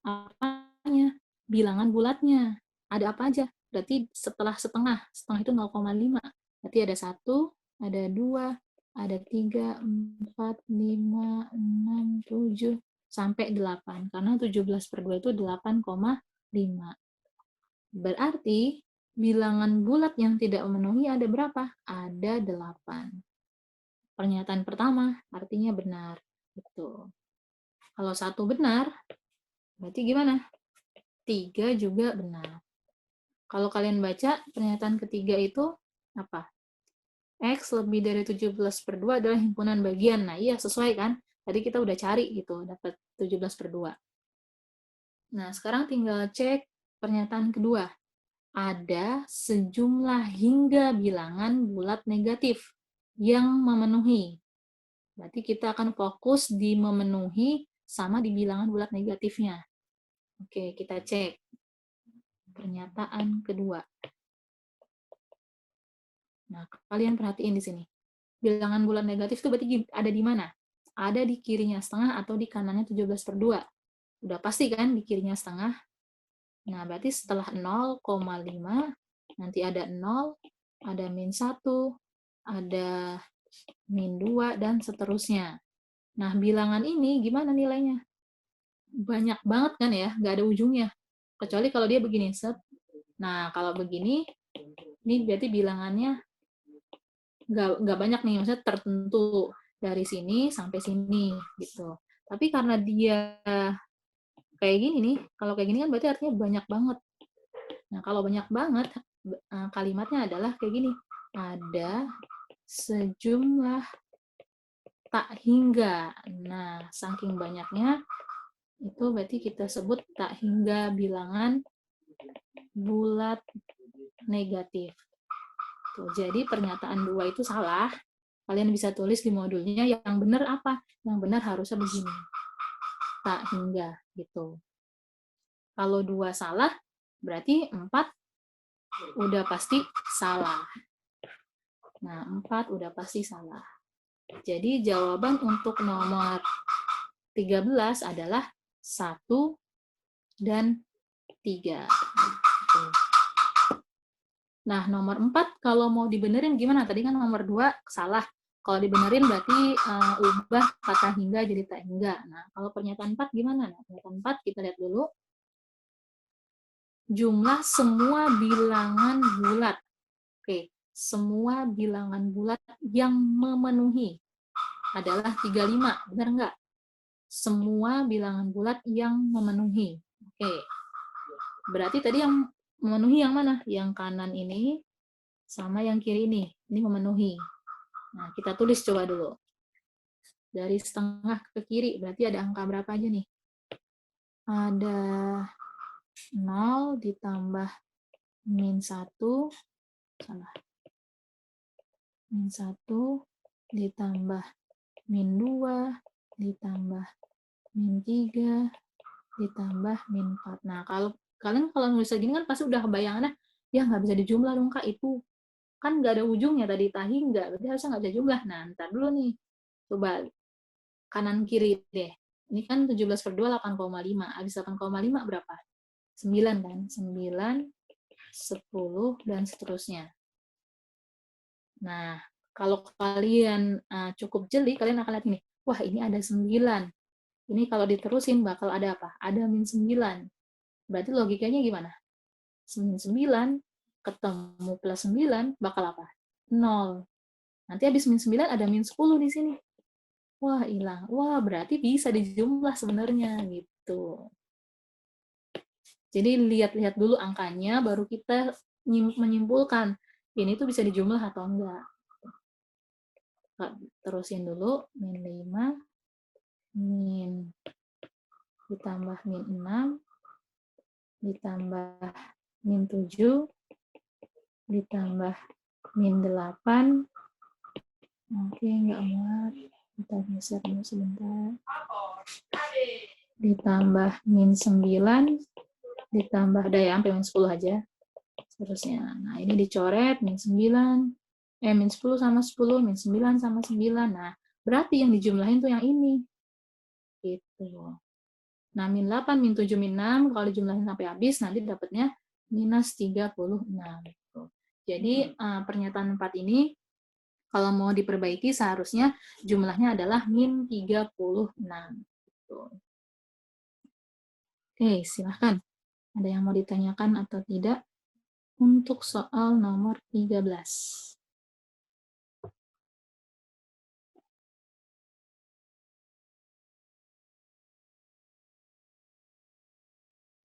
apanya? Bilangan bulatnya. Ada apa aja? Berarti setelah setengah. Setengah itu 0,5. Berarti ada 1, ada 2, ada 3, 4, 5, 6, 7, sampai 8. Karena 17/2 itu 8,5. Berarti bilangan bulat yang tidak memenuhi ada berapa? Ada 8. Pernyataan pertama artinya benar. Gitu. Kalau 1 benar, berarti gimana? 3 juga benar. Kalau kalian baca, pernyataan ketiga itu apa? X lebih dari 17/2 adalah himpunan bagian. Nah, iya sesuai kan? Tadi kita udah cari gitu, dapat 17/2. Nah, sekarang tinggal cek pernyataan kedua. Ada sejumlah hingga bilangan bulat negatif yang memenuhi. Berarti kita akan fokus di memenuhi sama di bilangan bulat negatifnya. Oke, kita cek. Pernyataan kedua. Nah, kalian perhatiin di sini. Bilangan bulat negatif itu berarti ada di mana? Ada di kirinya setengah atau di kanannya 17/2. Udah pasti kan di kirinya setengah. Nah, berarti setelah 0,5, nanti ada 0, ada -1, ada -2, dan seterusnya. Nah, bilangan ini gimana nilainya? Banyak banget kan ya, nggak ada ujungnya. Kecuali kalau dia begini, set. Nah, kalau begini, ini berarti bilangannya nggak banyak nih, maksudnya tertentu dari sini sampai sini gitu. Tapi karena dia kayak gini nih, kalau kayak gini kan berarti artinya banyak banget. Nah, kalau banyak banget, kalimatnya adalah kayak gini. Ada sejumlah tak hingga. Nah, saking banyaknya, itu berarti kita sebut tak hingga bilangan bulat negatif. Tuh, jadi pernyataan 2 itu salah. Kalian bisa tulis di modulnya yang benar apa? Yang benar harusnya begini. Tak hingga gitu. Kalau 2 salah, berarti 4 udah pasti salah. Nah, 4 udah pasti salah. Jadi jawaban untuk nomor 13 adalah 1 dan 3. Nah, nomor 4 kalau mau dibenerin gimana? Tadi kan nomor 2 salah. Kalau dibenerin berarti ubah kata hingga jadi tak hingga. Nah, kalau pernyataan 4 gimana? Nah, pernyataan 4 kita lihat dulu. Jumlah semua bilangan bulat. Oke, semua bilangan bulat yang memenuhi adalah 35. Benar nggak? Semua bilangan bulat yang memenuhi. Oke. Berarti tadi yang memenuhi yang mana? Yang kanan ini sama yang kiri ini. Ini memenuhi. Nah, kita tulis coba dulu. Dari setengah ke kiri, berarti ada angka berapa aja nih? Ada 0 ditambah -1, salah. -1 ditambah -2 ditambah min 3 ditambah min 4. Nah, kalian kalau nulis gini kan pasti udah kebayangannya, ya nggak bisa dijumlah dong Kak, itu kan nggak ada ujungnya tadi, tahi nggak, berarti harusnya nggak bisa jumlah. Nah, ntar dulu nih, coba kanan kiri deh. Ini kan 17 per 2, 8,5. Habis 8,5 berapa? 9 kan? 9, 10, dan seterusnya. Nah, kalau kalian cukup jeli, kalian akan lihat ini. Wah, ini ada 9. Ini kalau diterusin bakal ada apa? Ada min 9. Berarti logikanya gimana? Min 9 ketemu plus 9 bakal apa? 0. Nanti habis min 9 ada min 10 di sini. Wah, hilang. Wah, berarti bisa dijumlah sebenarnya gitu. Jadi lihat-lihat dulu angkanya, baru kita menyimpulkan ini tuh bisa dijumlah atau enggak. Terusin dulu, min 5, min ditambah min 6, ditambah min 7, ditambah min 8. Oke, enggak muat. Kita geser dulu sebentar. Ditambah min 9, ditambah daya sampai min 10 aja. Seterusnya. Nah, ini dicoret min 9, min 10 sama 10, min 9 sama 9. Nah, berarti yang dijumlahin tuh yang ini. Gitu. Nah, min 8, min 7, min 6, kalau dijumlahin sampai habis, nanti dapatnya minus 36. Gitu. Jadi, pernyataan 4 ini, kalau mau diperbaiki, seharusnya jumlahnya adalah min 36. Gitu. Oke, silahkan. Ada yang mau ditanyakan atau tidak? Untuk soal nomor 13.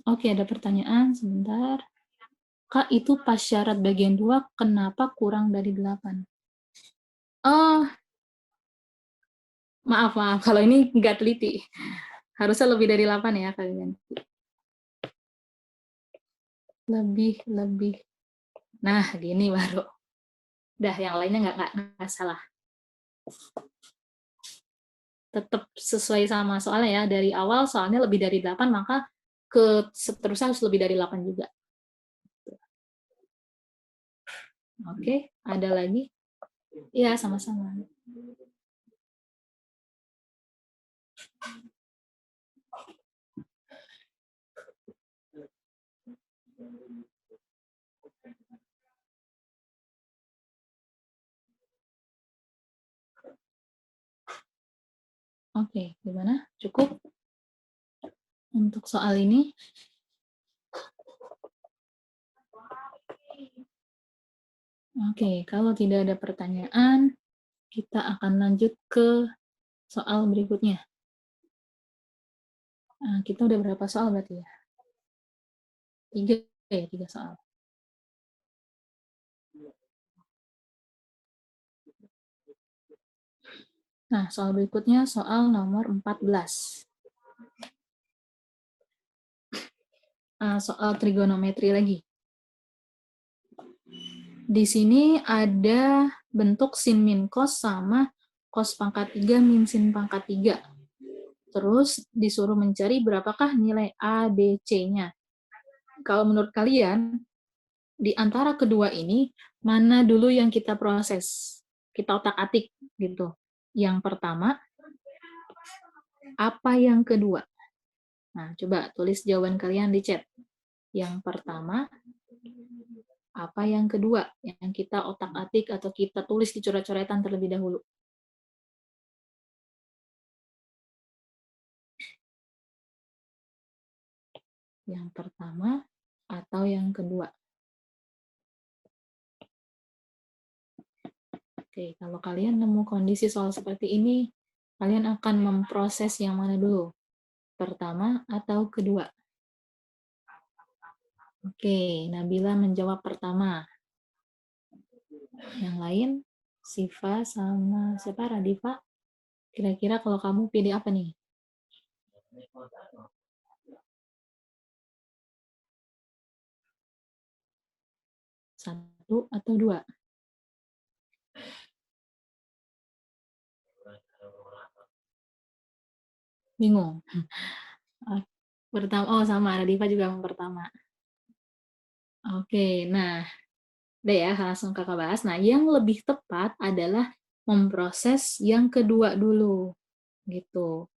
Oke, ada pertanyaan. Sebentar. Kak, itu pas syarat bagian 2, kenapa kurang dari 8? Oh, maaf. Kalau ini nggak teliti. Harusnya lebih dari 8 ya kalian. Lebih. Nah, gini baru. Udah, yang lainnya nggak salah. Tetap sesuai sama soalnya ya. Dari awal soalnya lebih dari 8, maka ke seterusnya harus lebih dari 8 juga. Oke, ada lagi? Iya, sama-sama. Oke, gimana? Cukup untuk soal ini? Oke, kalau tidak ada pertanyaan, kita akan lanjut ke soal berikutnya. Nah, kita udah berapa soal berarti ya? 3 soal. Nah, soal berikutnya soal nomor 14. Soal trigonometri lagi. Di sini ada bentuk sin min cos sama cos pangkat 3 min sin pangkat 3. Terus disuruh mencari berapakah nilai A, B, C-nya. Kalau menurut kalian, di antara kedua ini, mana dulu yang kita proses? Kita otak-atik gitu. Yang pertama, apa yang kedua? Nah, coba tulis jawaban kalian di chat. Yang pertama, apa yang kedua? Yang kita otak-atik atau kita tulis di coret-coretan terlebih dahulu. Yang pertama atau yang kedua? Oke, kalau kalian nemu kondisi soal seperti ini, kalian akan memproses yang mana dulu? Pertama atau kedua? Oke, Nabila menjawab pertama. Yang lain, Siva sama siapa? Radifa? Kira-kira kalau kamu pilih apa nih? Satu atau dua? Bingung? Pertama, oh sama, Radifa juga yang pertama. Oke, nah, udah ya, langsung kakak bahas. Nah, yang lebih tepat adalah memproses yang kedua dulu, gitu.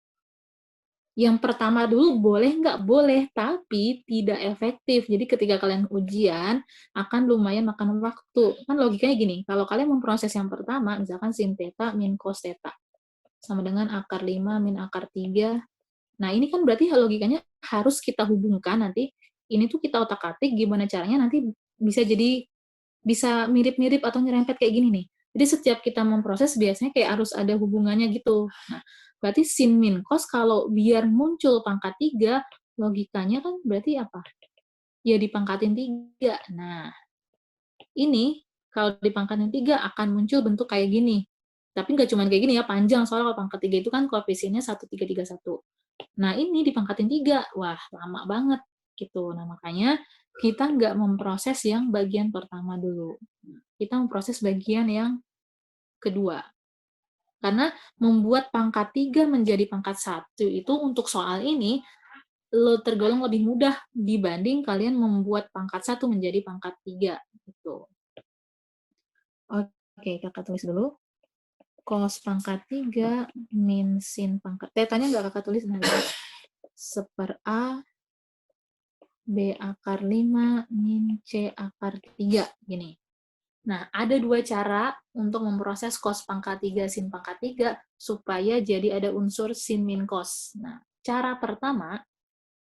Yang pertama dulu boleh nggak? Boleh, tapi tidak efektif. Jadi ketika kalian ujian, akan lumayan makan waktu. Kan logikanya gini, kalau kalian memproses yang pertama, misalkan sin theta min cos theta, sama dengan akar 5 min akar 3. Nah, ini kan berarti logikanya harus kita hubungkan nanti, ini tuh kita otak-atik gimana caranya nanti bisa jadi, bisa mirip-mirip atau nyerempet kayak gini nih. Jadi setiap kita memproses biasanya kayak harus ada hubungannya gitu. Nah, berarti sin min cos kalau biar muncul pangkat 3, logikanya kan berarti apa? Ya dipangkatin 3. Nah, ini kalau dipangkatin 3 akan muncul bentuk kayak gini. Tapi nggak cuma kayak gini ya, panjang, soalnya kalau pangkat 3 itu kan koefisiennya 1,331. Nah, ini dipangkatin 3. Wah, lama banget gitu. Nah, makanya kita nggak memproses yang bagian pertama dulu. Kita memproses bagian yang kedua. Karena membuat pangkat 3 menjadi pangkat 1 itu untuk soal ini tergolong lebih mudah dibanding kalian membuat pangkat 1 menjadi pangkat 3 gitu. Oke, kakak tulis dulu. Cos pangkat 3 min sin pangkat. Tetanya nggak kakak tulis nanti. Seper A B akar 5 min C akar 3. Gini. Nah, ada dua cara untuk memproses cos pangkat 3 sin pangkat 3 supaya jadi ada unsur sin min cos. Nah, cara pertama,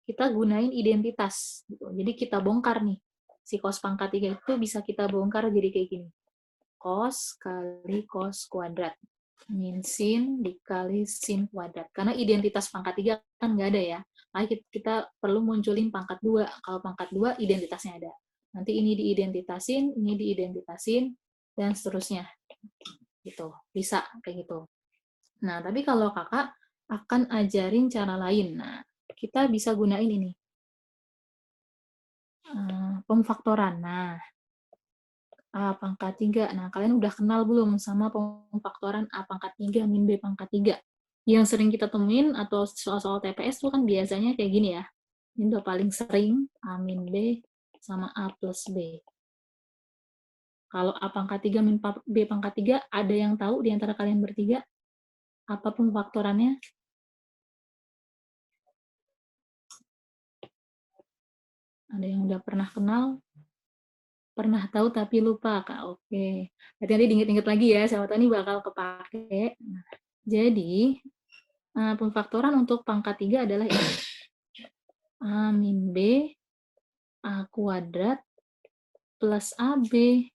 kita gunain identitas. Gitu. Jadi kita bongkar nih. Si cos pangkat 3 itu bisa kita bongkar jadi kayak gini. Cos kali cos kuadrat. Min sin dikali sin kuadrat. Karena identitas pangkat 3 kan nggak ada ya. Makanya kita perlu munculin pangkat 2. Kalau pangkat 2 identitasnya ada. Nanti ini diidentitasin, dan seterusnya. Gitu. Bisa kayak gitu. Nah, tapi kalau kakak akan ajarin cara lain. Nah, kita bisa gunain ini. Pemfaktoran. Nah, A pangkat 3. Nah, kalian udah kenal belum sama pemfaktoran A pangkat 3 min B pangkat 3? Yang sering kita temuin atau soal-soal TPS itu kan biasanya kayak gini ya. Ini udah paling sering, A min B sama A plus B. Kalau A pangkat 3 min B pangkat 3, ada yang tahu di antara kalian bertiga apa pemfaktorannya? Ada yang udah pernah kenal? Pernah tahu tapi lupa, Kak. Oke. Berarti nanti diinget-inget lagi ya, siapa tahu ini bakal kepake. Nah, jadi, pemfaktoran untuk pangkat 3 adalah ini. A min B, A kuadrat, plus AB,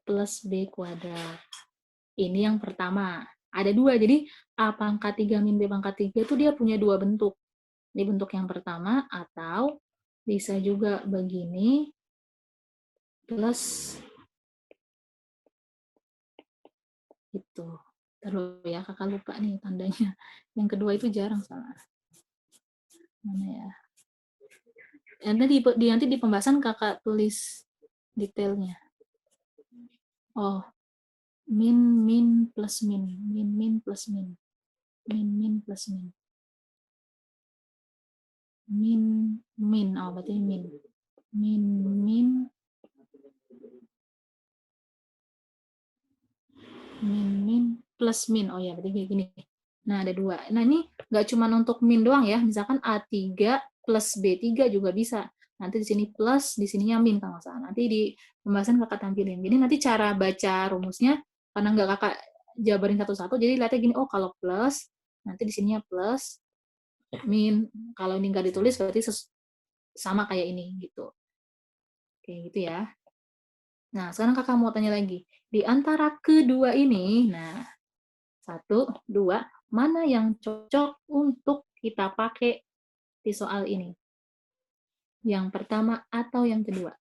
plus B kuadrat. Ini yang pertama. Ada dua, jadi A pangkat 3 min B pangkat 3 itu dia punya dua bentuk. Ini bentuk yang pertama, atau bisa juga begini, plus gitu. Terus ya, kakak lupa nih tandanya. Yang kedua itu jarang salah. Mana ya? Nanti di pembahasan kakak tulis detailnya. Oh, min plus min plus min plus min, oh berarti min plus min, oh ya berarti kayak gini. Nah ada dua. Nah ini nggak cuma untuk min doang ya, misalkan A3 plus B3 juga bisa. Nanti di sini plus, di sininya min kalau nggak salah. Nanti di pembahasan kakak tampilin. Jadi nanti cara baca rumusnya, karena nggak kakak jabarin satu-satu, jadi lihatnya gini, oh kalau plus, nanti di sininya plus, min, kalau ini nggak ditulis berarti sama kayak ini gitu. Oke gitu ya. Nah sekarang kakak mau tanya lagi, di antara kedua ini, nah 1, 2, mana yang cocok untuk kita pakai di soal ini? Yang pertama atau yang kedua?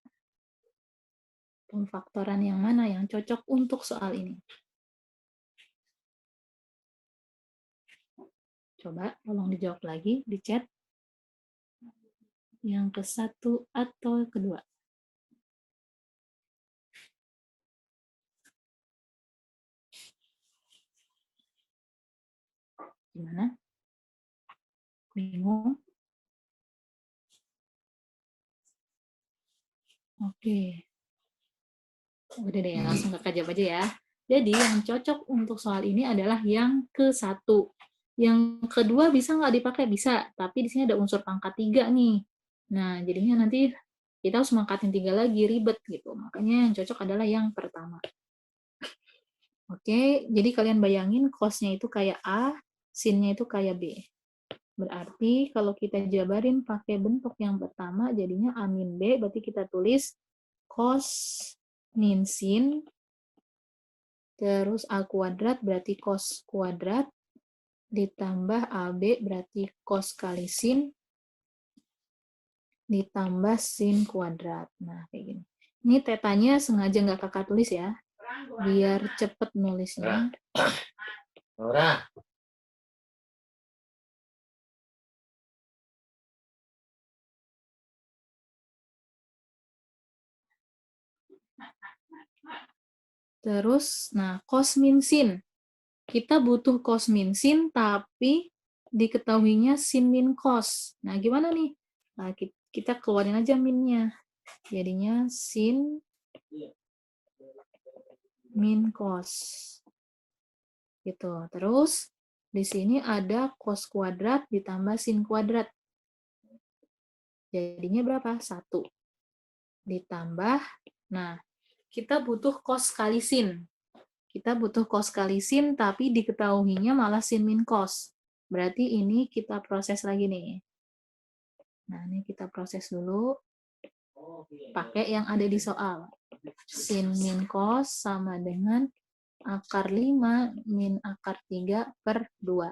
Pemfaktoran yang mana yang cocok untuk soal ini? Coba tolong dijawab lagi di chat. Yang ke satu atau kedua? Gimana? Bingung? Oke. Udah deh, langsung Kakak jawab aja ya. Jadi yang cocok untuk soal ini adalah yang ke-1. Yang kedua bisa nggak dipakai? Bisa, tapi di sini ada unsur pangkat 3 nih. Nah, jadinya nanti kita harus mangkatin 3 lagi, ribet gitu. Makanya yang cocok adalah yang pertama. Oke, jadi kalian bayangin cos-nya itu kayak A, sin-nya itu kayak B. Berarti kalau kita jabarin pakai bentuk yang pertama, jadinya A min B, berarti kita tulis cos min sin, terus A kuadrat berarti cos kuadrat, ditambah AB berarti cos kali sin, ditambah sin kuadrat. Nah, kayak gini. Ini tetanya sengaja nggak kakak tulis ya, biar cepet nulisnya. Terus, nah, cos min sin. Kita butuh cos min sin, tapi diketahuinya sin min cos. Nah, gimana nih? Nah, kita keluarin aja minnya. Jadinya sin min cos. Gitu. Terus, di sini ada cos kuadrat ditambah sin kuadrat. Jadinya berapa? 1. Ditambah, nah, kita butuh cos kali sin. Kita butuh cos kali sin, tapi diketahuinya malah sin min cos. Berarti ini kita proses lagi nih. Nah, ini kita proses dulu. Pakai yang ada di soal. Sin min cos sama dengan akar 5 min akar 3 per 2.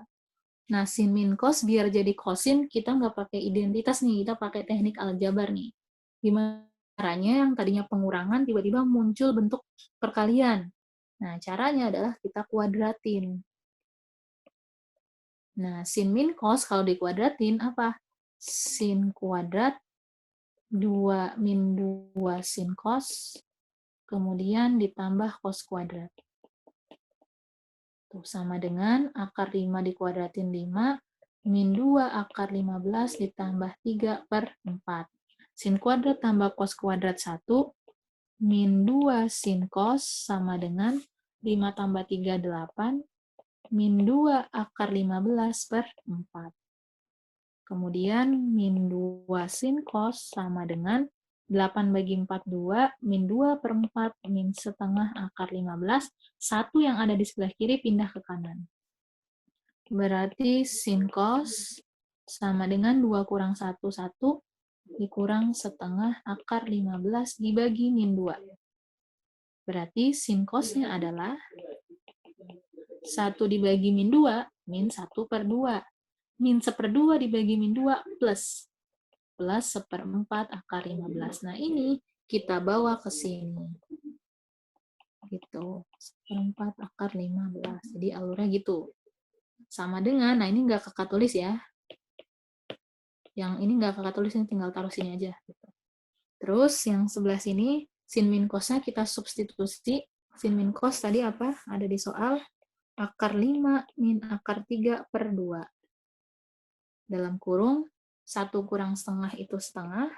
Nah, sin min cos biar jadi kosin, kita nggak pakai identitas nih, kita pakai teknik aljabar nih. Gimana caranya yang tadinya pengurangan tiba-tiba muncul bentuk perkalian? Nah, caranya adalah kita kuadratin. Nah, sin min cos kalau dikuadratin apa? Sin kuadrat 2 min 2 sin cos, kemudian ditambah cos kuadrat. Tuh, sama dengan akar 5 dikuadratin 5, min 2 akar 15 ditambah 3 per 4. Sin kuadrat tambah cos kuadrat 1, min 2 sin cos sama dengan 5 tambah 3, 8, min 2 akar 15 per 4. Kemudian min 2 sin cos sama dengan 8 bagi 4, 2, min 2 per 4, min setengah akar 15, 1 yang ada di sebelah kiri pindah ke kanan. Berarti sin cos sama dengan 2 kurang 1, 1, dikurang setengah akar 15 dibagi min 2. Berarti sin cosnya adalah 1 dibagi min 2, min 1 per 2. Min 1/2 dibagi min 2 plus 1/4 akar 15. Nah, ini kita bawa ke sini. Gitu. 1/4 akar 15. Jadi alurnya gitu. Sama dengan, nah ini nggak kakak tulis ya. Yang ini nggak kakak tulis, ini tinggal taruh sini aja. Gitu. Terus yang sebelah sini, sin min cosnya kita substitusi. Sin min cos tadi apa? Ada di soal. Akar 5 min akar 3 per 2. Dalam kurung, 1 kurang setengah itu setengah,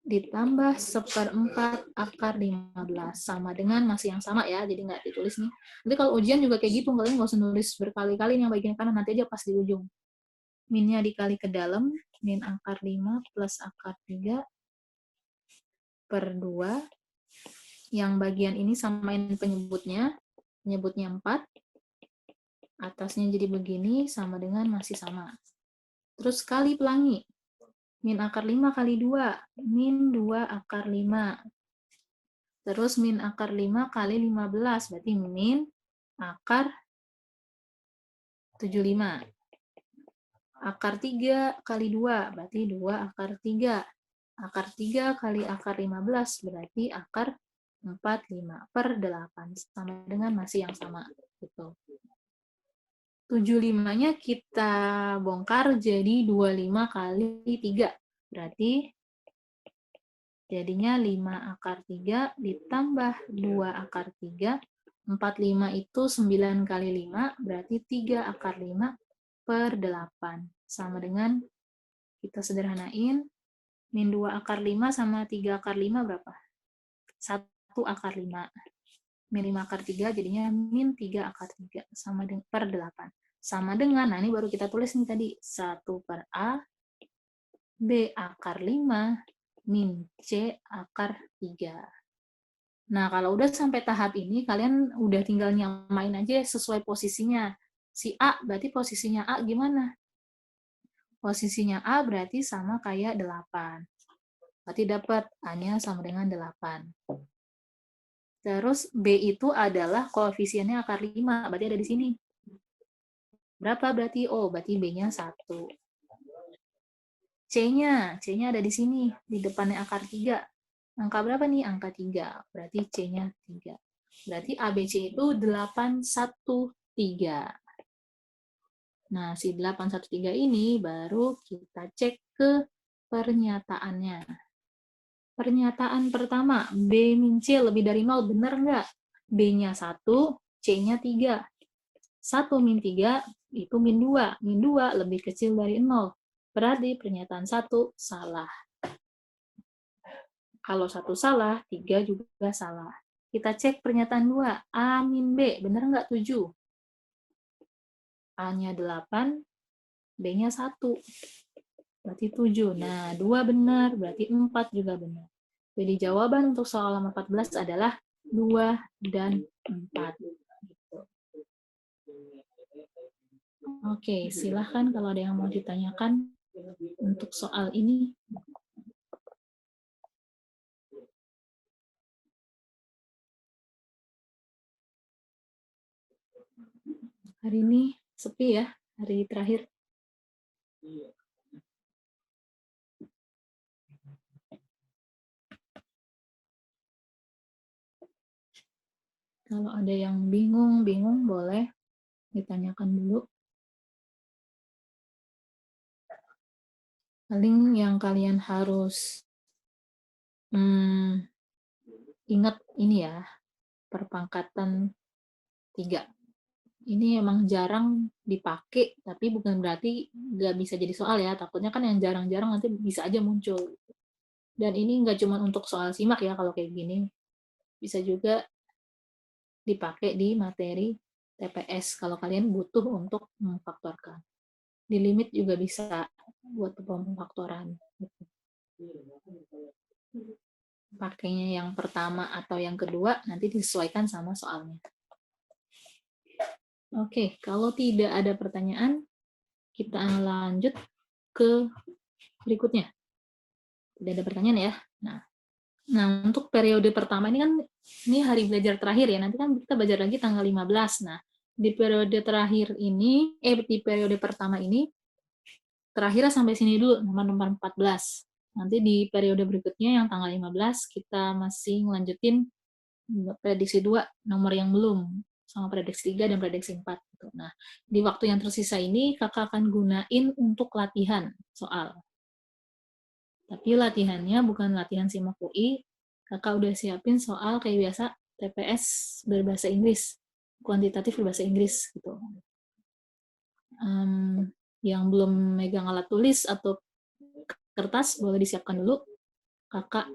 ditambah 1/4 akar 15. Sama dengan masih yang sama ya, jadi nggak ditulis nih. Nanti kalau ujian juga kayak gitu, kalian nggak usah nulis berkali-kali yang bagian kanan, nanti aja pas di ujung. Minnya dikali ke dalam, min akar 5 plus akar 3 per 2. Yang bagian ini samain penyebutnya 4. Atasnya jadi begini, sama dengan masih sama. Terus kali pelangi. Min akar 5 kali 2. Min 2 akar 5. Terus min akar 5 kali 15. Berarti min akar 75. Akar 3 kali 2. Berarti 2 akar 3. Akar 3 kali akar 15. Berarti akar 45 per 8. Sama dengan masih yang sama. Gitu. 75-nya kita bongkar jadi 25 kali 3. Berarti jadinya 5 akar 3 ditambah 2 akar 3. 45 itu 9 kali 5, berarti 3 akar 5 per 8. Sama dengan, kita sederhanain, min 2 akar 5 sama 3 akar 5 berapa? 1 akar 5. Min 5 akar 3 jadinya min 3 akar 3 sama dengan per 8. Sama dengan, nah ini baru kita tulis nih tadi, 1 per A, B akar 5, min C akar 3. Nah, kalau udah sampai tahap ini, kalian udah tinggal nyamain aja sesuai posisinya. Si A, berarti posisinya A gimana? Posisinya A berarti sama kayak 8. Berarti dapat A-nya sama dengan 8. Terus B itu adalah koefisiennya akar 5, berarti ada di sini. Berapa berarti? Oh, berarti B-nya 1. C-nya ada di sini, di depannya akar 3. Angka berapa nih? Angka 3. Berarti C-nya 3. Berarti ABC itu 813. Nah, si 813 ini baru kita cek ke pernyataannya. Pernyataan pertama, B min C lebih dari 0, benar nggak? B-nya 1, C-nya 3. 1 min 3 itu min 2. Min 2 lebih kecil dari 0. Berarti pernyataan 1 salah. Kalau 1 salah, 3 juga salah. Kita cek pernyataan 2. A min B, benar nggak 7? A-nya 8, B-nya 1. Berarti 7. Nah, 2 benar, berarti 4 juga benar. Jadi jawaban untuk soal nomor 14 adalah 2 dan 4. Oke, silahkan kalau ada yang mau ditanyakan untuk soal ini. Hari ini sepi ya, hari terakhir. Kalau ada yang bingung boleh ditanyakan dulu. Paling yang kalian harus ingat ini ya, perpangkatan 3. Ini emang jarang dipakai, tapi bukan berarti nggak bisa jadi soal ya. Takutnya kan yang jarang-jarang nanti bisa aja muncul. Dan ini nggak cuma untuk soal simak ya kalau kayak gini. Bisa juga dipakai di materi TPS kalau kalian butuh untuk memfaktorkan. Di limit juga bisa buat pemfaktoran. Pakainya yang pertama atau yang kedua nanti disesuaikan sama soalnya. Oke, kalau tidak ada pertanyaan, kita lanjut ke berikutnya. Tidak ada pertanyaan ya. Nah, untuk periode pertama ini kan ini hari belajar terakhir ya. Nanti kan kita belajar lagi tanggal 15. Nah, di periode terakhir ini, di periode pertama ini, terakhirnya sampai sini dulu, nomor 14. Nanti di periode berikutnya yang tanggal 15, kita masih ngelanjutin prediksi 2, nomor yang belum, sama prediksi 3 dan prediksi 4. Gitu. Nah, di waktu yang tersisa ini, kakak akan gunain untuk latihan soal. Tapi latihannya bukan latihan simak UI, kakak udah siapin soal kayak biasa, TPS berbahasa Inggris, kuantitatif berbahasa Inggris gitu. Yang belum megang alat tulis atau kertas boleh disiapkan dulu. Kakak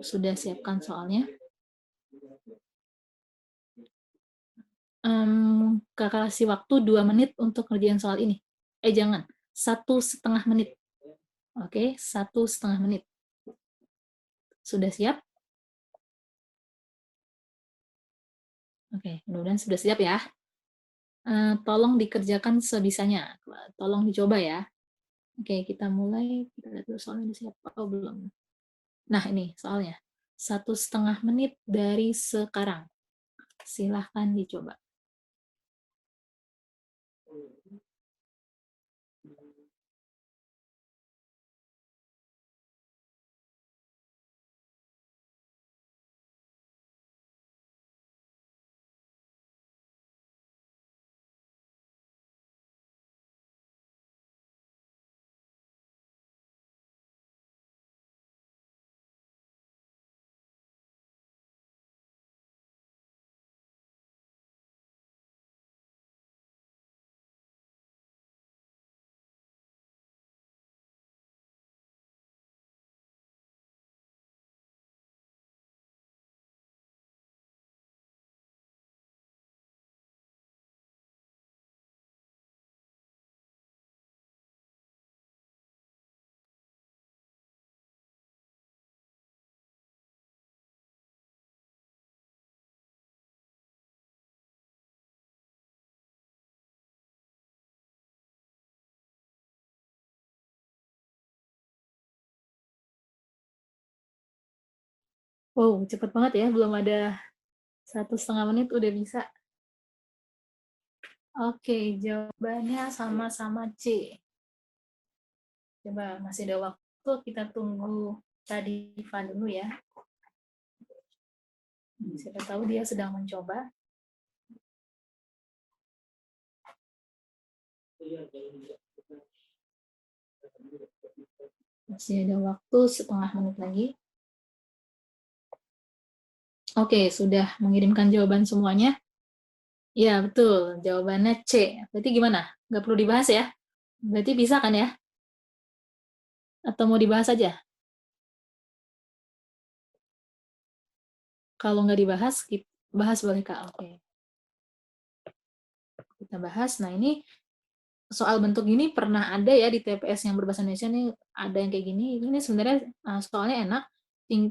sudah siapkan soalnya. Kakak kasih waktu 2 menit untuk ngerjain soal ini. Jangan, 1,5 menit. Oke, 1,5 menit. Sudah siap? Oke, mudah-mudahan sudah siap ya. Tolong dikerjakan sebisanya. Tolong dicoba ya. Oke, kita mulai. Kita lihat dulu soalnya udah siap. Oh, belum. Nah, ini soalnya. 1,5 menit dari sekarang. Silahkan dicoba. Wow, cepet banget ya, belum ada 1,5 menit udah bisa. Oke, jawabannya sama-sama C. Coba masih ada waktu, kita tunggu tadi Ivan dulu ya. Siapa tahu dia sedang mencoba. Masih ada waktu 0,5 menit lagi. Oke, sudah mengirimkan jawaban semuanya. Ya, betul. Jawabannya C. Berarti gimana? Nggak perlu dibahas ya? Berarti bisa kan ya? Atau mau dibahas aja? Kalau nggak dibahas, bahas boleh Kak. Oke. Kita bahas. Nah, ini soal bentuk gini pernah ada ya di TPS yang berbahasa Indonesia nih, ada yang kayak gini. Ini sebenarnya soalnya enak.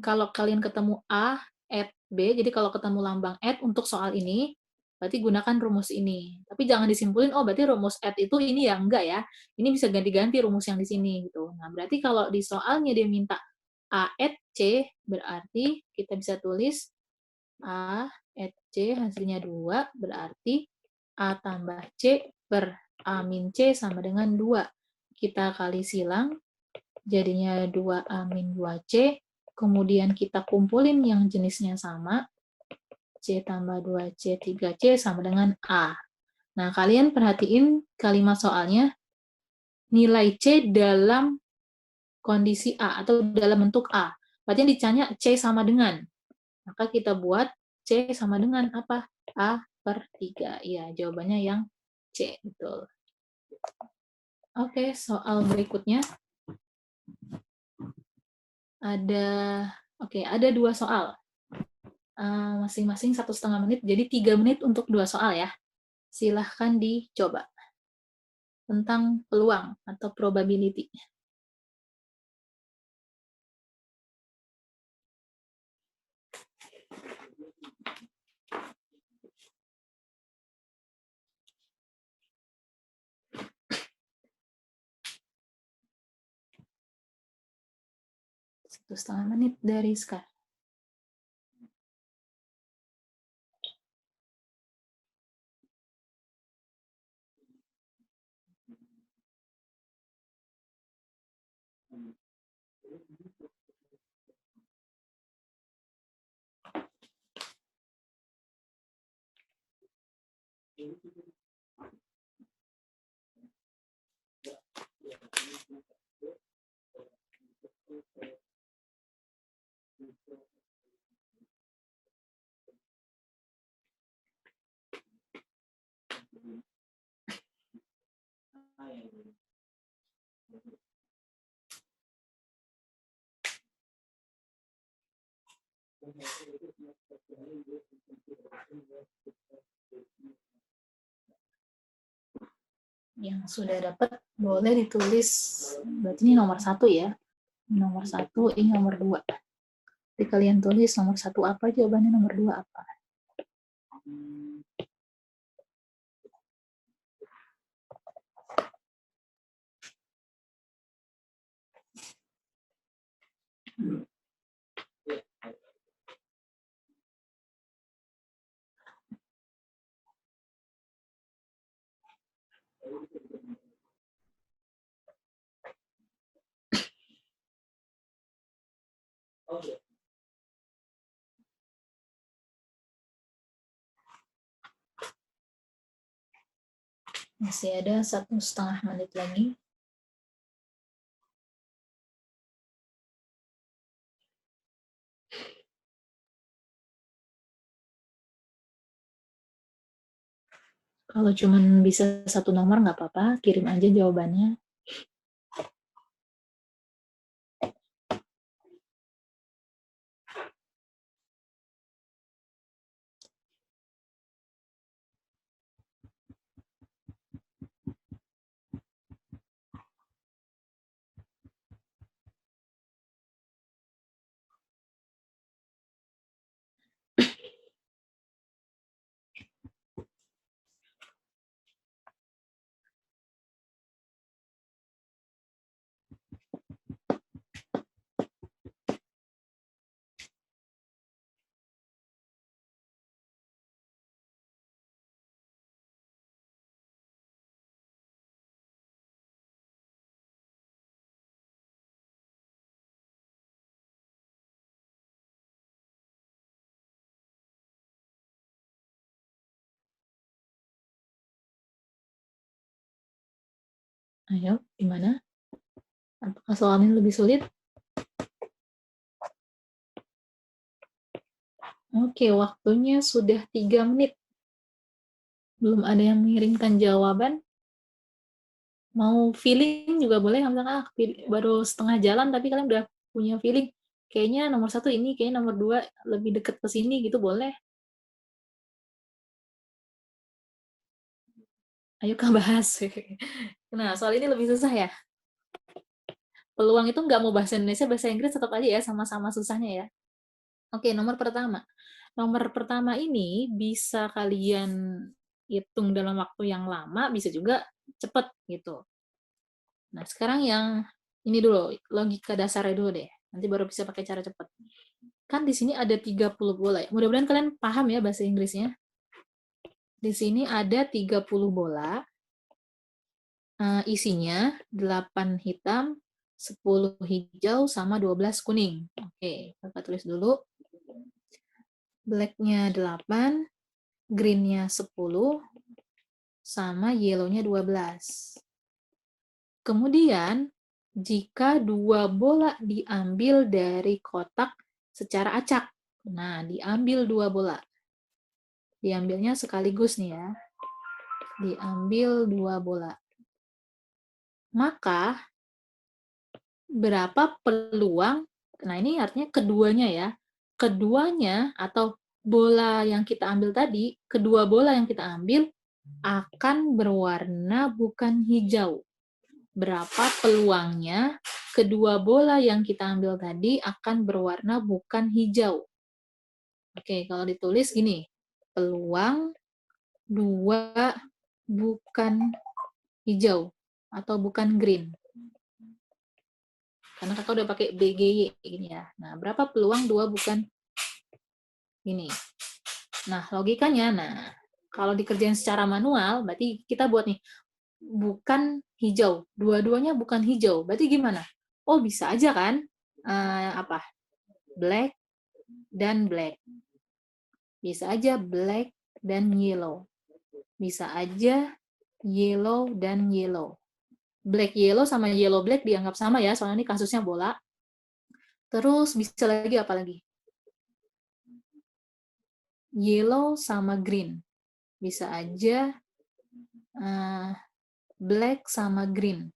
Kalau kalian ketemu A, add B, jadi kalau ketemu lambang add untuk soal ini, berarti gunakan rumus ini. Tapi jangan disimpulin, oh berarti rumus add itu ini ya, enggak ya. Ini bisa ganti-ganti rumus yang di sini gitu. Nah, berarti kalau di soalnya dia minta A add C, berarti kita bisa tulis A add C hasilnya 2, berarti A tambah C per A min C sama dengan 2. Kita kali silang, jadinya 2A min 2C, kemudian kita kumpulin yang jenisnya sama, C tambah 2C 3C sama dengan A. Nah, kalian perhatiin kalimat soalnya, nilai C dalam kondisi A atau dalam bentuk A. Berarti yang ditanya C sama dengan. Maka kita buat C sama dengan apa? A per 3. Ya, jawabannya yang C. Betul. Oke, soal berikutnya. Ada 2 soal. Masing-masing 1,5 menit, jadi 3 menit untuk 2 soal ya. Silahkan dicoba. Tentang peluang atau probability. Satu setengah menit dari sekarang. Yang sudah dapat boleh ditulis, berarti ini nomor 1 ya. Nomor 1, ini nomor 2. Jadi kalian tulis nomor 1 apa, jawabannya nomor 2 apa. Masih ada 1,5 menit lagi. Kalau cuma bisa 1 nomor nggak apa-apa, kirim aja jawabannya. Ayo, gimana? Apakah soalnya lebih sulit? Oke, waktunya sudah 3 menit. Belum ada yang mengirimkan jawaban. Mau feeling juga boleh, misalkan baru setengah jalan tapi kalian udah punya feeling, kayaknya nomor 1 ini, kayaknya nomor 2 lebih deket ke sini gitu, boleh. Ayo Kak bahas. Nah, soal ini lebih susah ya. Peluang itu nggak mau bahasa Indonesia, bahasa Inggris tetap aja ya, sama-sama susahnya ya. Oke, nomor pertama. Nomor pertama ini bisa kalian hitung dalam waktu yang lama, bisa juga cepet gitu. Nah, sekarang yang ini dulu, logika dasarnya dulu deh. Nanti baru bisa pakai cara cepat. Kan di sini ada 30 bola ya. Mudah-mudahan kalian paham ya bahasa Inggrisnya. Di sini ada 30 bola, isinya 8 hitam, 10 hijau, sama 12 kuning. Oke, Kakak tulis dulu. Black-nya 8, green-nya 10, sama yellow-nya 12. Kemudian, jika 2 bola diambil dari kotak secara acak, nah diambil 2 bola. Diambilnya sekaligus nih ya. Diambil 2 bola. Maka, berapa peluang, nah ini artinya keduanya ya, keduanya atau bola yang kita ambil tadi, kedua bola yang kita ambil akan berwarna bukan hijau. Berapa peluangnya kedua bola yang kita ambil tadi akan berwarna bukan hijau. Oke, kalau ditulis gini, peluang 2 bukan hijau atau bukan green. Karena kakak udah pakai BGY gini ya. Nah, berapa peluang 2 bukan ini? Nah, logikanya, kalau dikerjain secara manual, berarti kita buat nih, bukan hijau. Dua-duanya bukan hijau. Berarti gimana? Oh, bisa aja kan? Apa? Black dan black. Bisa aja black dan yellow. Bisa aja yellow dan yellow. Black yellow sama yellow black dianggap sama ya, soalnya ini kasusnya bola. Terus bisa lagi apa lagi? Yellow sama green. Bisa aja black sama green.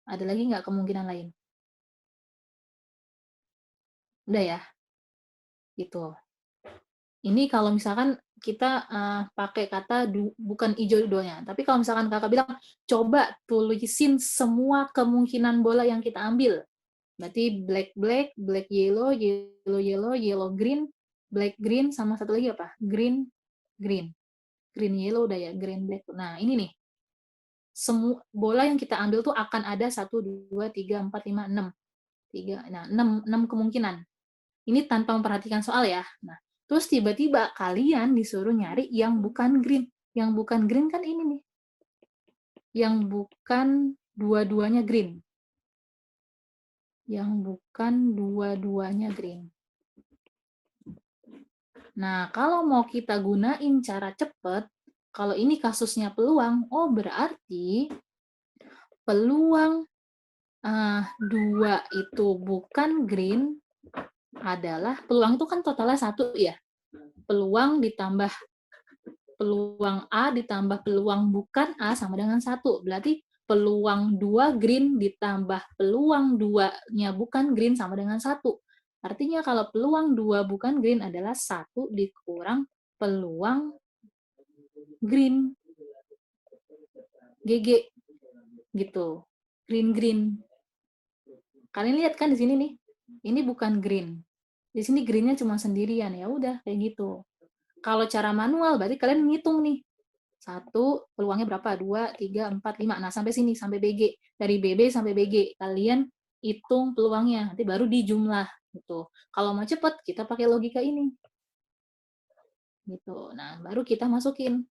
Ada lagi nggak kemungkinan lain? Udah ya? Gitu. Ini kalau misalkan kita pakai kata bukan hijau dua-duanya. Tapi kalau misalkan kakak bilang, coba tulisin semua kemungkinan bola yang kita ambil. Berarti black black, black yellow, yellow yellow, yellow green, black green, sama satu lagi apa? Green green. Green yellow udah ya, green black. Nah, ini nih. Semua bola yang kita ambil tuh akan ada 1, 2, 3, 4, 5, 6. 3, nah 6 kemungkinan. Ini tanpa memperhatikan soal ya. Nah, terus tiba-tiba kalian disuruh nyari yang bukan green. Yang bukan green kan ini nih. Yang bukan dua-duanya green. Yang bukan dua-duanya green. Nah, kalau mau kita gunain cara cepat, kalau ini kasusnya peluang, oh berarti peluang 2 itu bukan green adalah, peluang itu kan totalnya 1 ya. Peluang ditambah peluang A ditambah peluang bukan A sama dengan 1. Berarti peluang 2 green ditambah peluang 2-nya bukan green sama dengan 1. Artinya kalau peluang 2 bukan green adalah 1 dikurang peluang green. GG. Gitu. Green-green. Kalian lihat kan di sini nih. Ini bukan green. Di sini green-nya cuma sendirian. Ya udah kayak gitu. Kalau cara manual berarti kalian ngitung nih. 1, peluangnya berapa? 2, 3, 4, 5. Nah, sampai sini, sampai BG. Dari BB sampai BG. Kalian hitung peluangnya. Nanti baru dijumlah. Gitu. Kalau mau cepat, kita pakai logika ini. Gitu. Nah, baru kita masukin.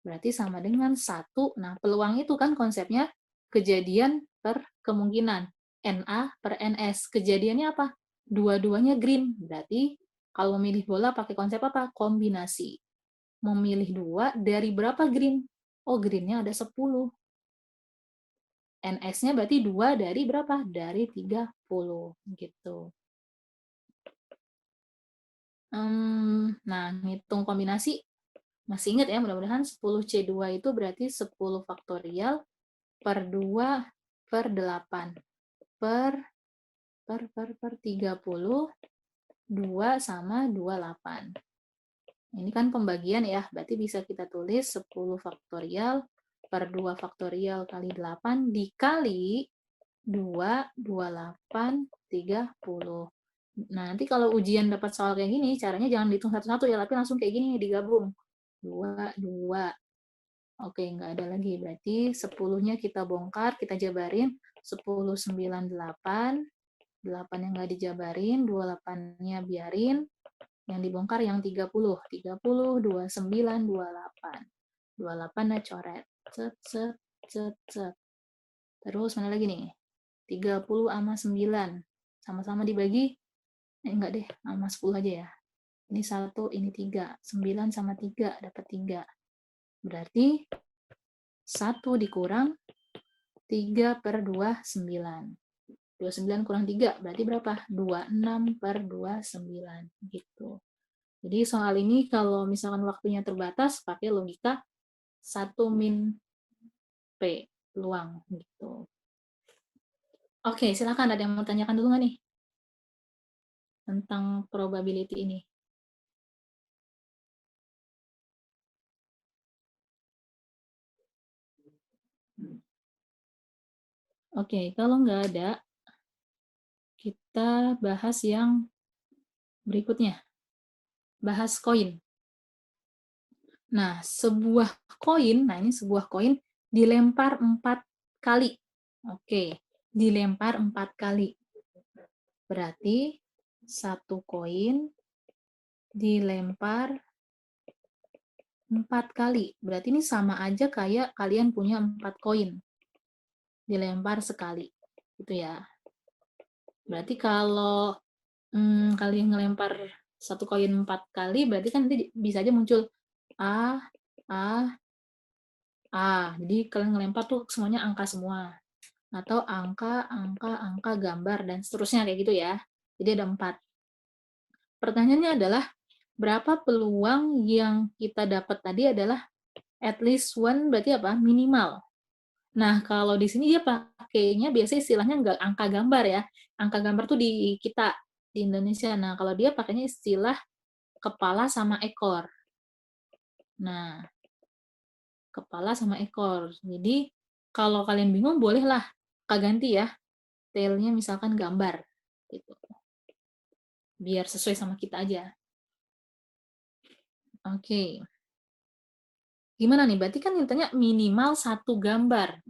Berarti sama dengan 1. Nah, peluang itu kan konsepnya kejadian per kemungkinan. NA per NS. Kejadiannya apa? Dua-duanya green. Berarti kalau memilih bola pakai konsep apa? Kombinasi. Memilih 2 dari berapa green? Oh, green-nya ada 10. NS-nya berarti 2 dari berapa? Dari 30, gitu. Nah, ngitung kombinasi, masih ingat ya, mudah-mudahan 10C2 itu berarti 10 faktorial per 2 per 8 per 30, 2 sama 28. Ini kan pembagian ya, berarti bisa kita tulis 10 faktorial per 2 faktorial kali 8 dikali 2, 28, 30. Nah, nanti kalau ujian dapat soal kayak gini, caranya jangan dihitung satu-satu ya, tapi langsung kayak gini, digabung. 2, 2. Oke, nggak ada lagi. Berarti 10-nya kita bongkar, kita jabarin. 10, 9, 8. 8 yang nggak dijabarin, 28-nya biarin. Yang dibongkar yang 30. 30, 29, 28. 28-nya coret. Cet, cet, cet, cet. Terus mana lagi nih? 30 sama 9. Sama-sama dibagi. Enggak deh, sama 10 aja ya. Ini 1, ini 3. 9 sama 3, dapat 3. Berarti 1 dikurang 3 per 2, 9. 29 kurang 3, berarti berapa? 26 per 29. Gitu. Jadi soal ini kalau misalkan waktunya terbatas, pakai logika 1 min P, peluang. Gitu. Oke, silakan. Ada yang mau tanyakan dulu nggak nih? Tentang probability ini. Oke, kalau nggak ada, kita bahas yang berikutnya. Bahas koin. Nah, sebuah koin, nah ini sebuah koin dilempar 4 kali. Oke, dilempar 4 kali. Berarti satu koin dilempar 4 kali. Berarti ini sama aja kayak kalian punya 4 koin. Dilempar sekali. Gitu ya. Berarti kalau kalian ngelempar satu koin 4 kali, berarti kan nanti bisa aja muncul A, A, A. Jadi kalian ngelempar tuh semuanya angka semua. Atau angka, angka, angka, gambar, dan seterusnya kayak gitu ya. Jadi ada 4. Pertanyaannya adalah, berapa peluang yang kita dapat tadi adalah at least one, berarti apa? Minimal. Nah, kalau di sini dia pakainya biasanya istilahnya nggak angka gambar ya. Angka gambar tuh di kita, di Indonesia. Nah, kalau dia pakainya istilah kepala sama ekor. Nah, kepala sama ekor. Jadi, kalau kalian bingung, bolehlah Kak ganti ya. Tailnya misalkan gambar. Gitu. Biar sesuai sama kita aja. Oke. Gimana nih? Berarti kan mintanya minimal 1 gambar.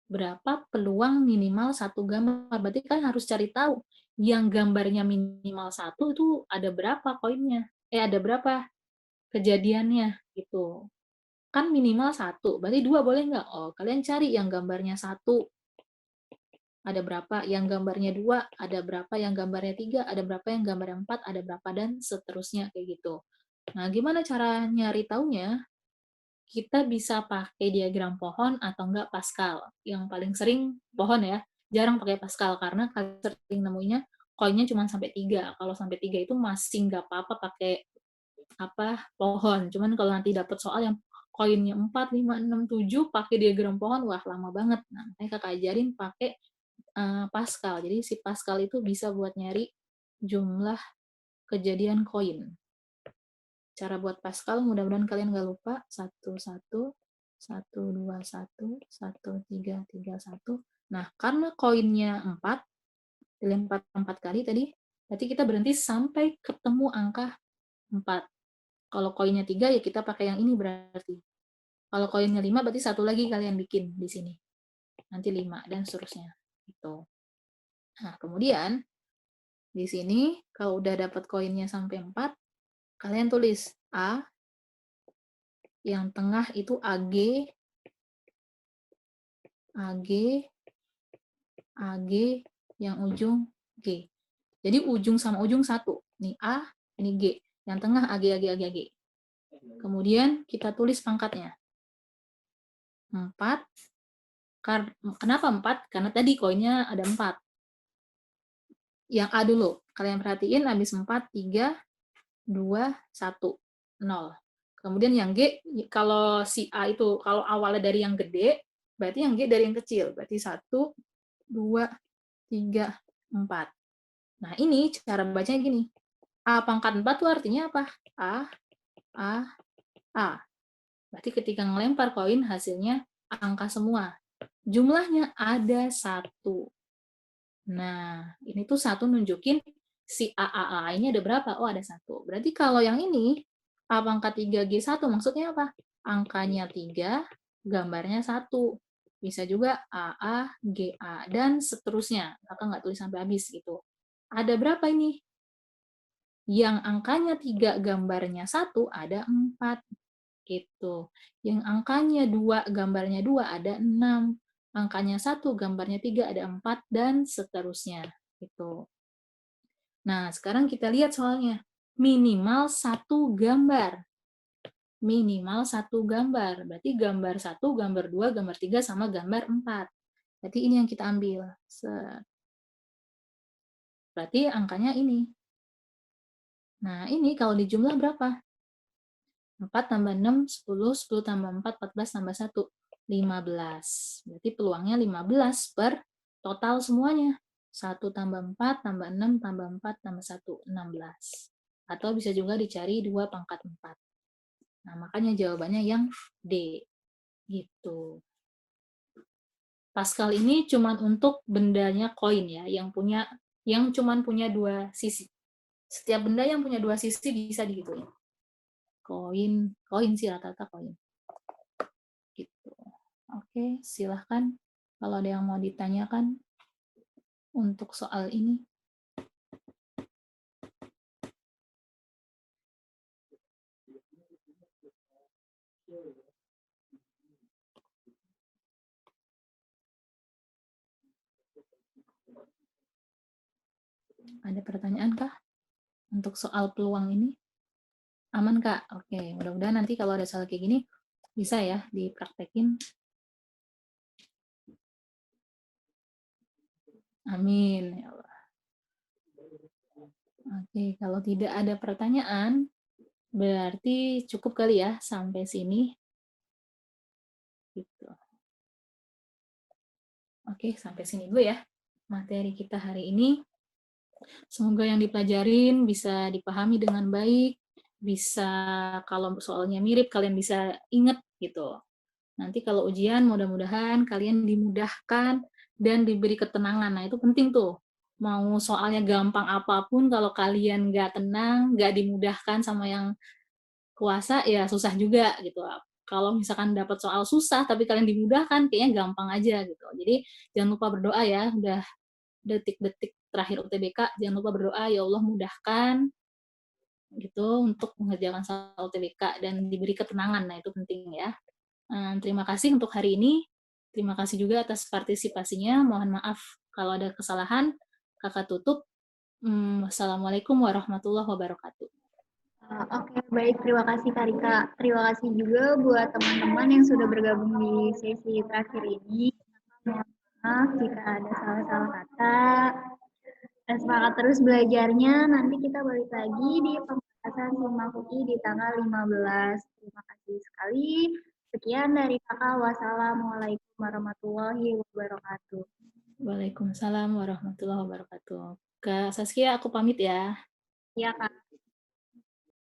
Berapa peluang minimal 1 gambar? Berarti kan harus cari tahu yang gambarnya minimal 1 itu ada berapa koinnya? Ada berapa kejadiannya gitu. Kan minimal 1, berarti 2 boleh nggak? Oh, kalian cari yang gambarnya 1, ada berapa, yang gambarnya 2, ada berapa, yang gambarnya 3, ada berapa, yang gambarnya 4, ada berapa, dan seterusnya kayak gitu. Nah, gimana cara nyari taunya? Kita bisa pakai diagram pohon atau enggak Pascal. Yang paling sering pohon ya, jarang pakai Pascal karena kalian sering nemunya koinnya cuma sampai 3. Kalau sampai 3 itu masih nggak apa-apa pakai pohon. Cuman kalau nanti dapat soal yang koinnya 4, 5, 6, 7 pakai diagram pohon, wah lama banget. Nah, makanya kakak ajarin pakai Pascal. Jadi si Pascal itu bisa buat nyari jumlah kejadian koin. Cara buat Pascal, mudah-mudahan kalian nggak lupa. 1, 1, 1, 2, 1, 1, 3, 3, 1. Nah, karena koinnya 4, dilempar 4 kali tadi, berarti kita berhenti sampai ketemu angka 4. Kalau koinnya 3, ya kita pakai yang ini berarti. Kalau koinnya 5, berarti satu lagi kalian bikin di sini. Nanti 5, dan seterusnya. Gitu. Nah, kemudian, di sini, kalau udah dapat koinnya sampai 4, kalian tulis A, yang tengah itu AG, AG, AG, yang ujung G. Jadi ujung sama ujung satu. Ini A, ini G. Yang tengah AG, AG, AG, AG. Kemudian kita tulis pangkatnya. 4 Kenapa 4? Karena tadi koinnya ada 4. Yang A dulu. Kalian perhatiin habis 4, 3, 2, 1, 0. Kemudian yang G, kalau si A itu, kalau awalnya dari yang gede, berarti yang G dari yang kecil. Berarti 1, 2, 3, 4. Nah, ini cara bacanya gini. A pangkat 4 itu artinya apa? A, A, A. Berarti ketika ngelempar koin, hasilnya angka semua. Jumlahnya ada 1. Nah, ini tuh 1 nunjukin si A ini ada berapa? Oh, ada 1. Berarti kalau yang ini, A pangkat 3G1, maksudnya apa? Angkanya 3, gambarnya 1. Bisa juga AA, GA, dan seterusnya. Kakak nggak tulis sampai habis gitu. Ada berapa ini? Yang angkanya 3, gambarnya 1, ada 4. Gitu. Yang angkanya 2, gambarnya 2, ada 6. Angkanya 1, gambarnya 3, ada 4, dan seterusnya. Gitu. Nah, sekarang kita lihat soalnya. Minimal 1 gambar. Minimal 1 gambar. Berarti gambar 1, gambar 2, gambar 3, sama gambar 4. Berarti ini yang kita ambil. Berarti angkanya ini. Nah, ini kalau dijumlah berapa? 4 tambah 6, 10, 10 tambah 4, 14 tambah 1, 15. Berarti peluangnya 15 per total semuanya. 1 tambah 4, tambah 6, tambah 4, tambah 1, 16. Atau bisa juga dicari 2 pangkat 4. Nah, makanya jawabannya yang D. Gitu. Pascal ini cuma untuk bendanya koin ya, yang cuma punya 2 sisi. Setiap benda yang punya 2 sisi bisa digituin. Koin sih rata-rata koin. Gitu. Oke, silahkan kalau ada yang mau ditanyakan untuk soal ini. Ada pertanyaan kah untuk soal peluang ini? Aman Kak? Oke, mudah-mudahan nanti kalau ada soal kayak gini bisa ya dipraktekin. Amin ya Allah. Oke, kalau tidak ada pertanyaan, berarti cukup kali ya sampai sini. Gitu. Oke, sampai sini dulu ya materi kita hari ini. Semoga yang dipelajarin bisa dipahami dengan baik, bisa kalau soalnya mirip kalian bisa ingat gitu. Nanti kalau ujian mudah-mudahan kalian dimudahkan dan diberi ketenangan. Nah itu penting tuh. Mau soalnya gampang apapun kalau kalian nggak tenang, nggak dimudahkan sama yang kuasa ya susah juga gitu. Kalau misalkan dapat soal susah tapi kalian dimudahkan kayaknya gampang aja gitu. Jadi jangan lupa berdoa ya, udah detik-detik terakhir UTBK jangan lupa berdoa ya Allah mudahkan gitu untuk mengerjakan soal UTBK dan diberi ketenangan. Nah, itu penting ya. Terima kasih untuk hari ini. Terima kasih juga atas partisipasinya. Mohon maaf kalau ada kesalahan. Kakak tutup. Wassalamualaikum warahmatullahi wabarakatuh. Oke, baik. Terima kasih Kak Rika. Terima kasih juga buat teman-teman yang sudah bergabung di sesi terakhir ini. Mohon maaf jika ada salah-salah kata. Dan semangat terus belajarnya. Nanti kita balik lagi di pembahasan SIMAK UI di tanggal 15. Terima kasih sekali. Sekian dari Kakak. Wassalamualaikum warahmatullahi wabarakatuh. Waalaikumsalam warahmatullahi wabarakatuh. Kak Saskia, aku pamit ya. Iya, Kak.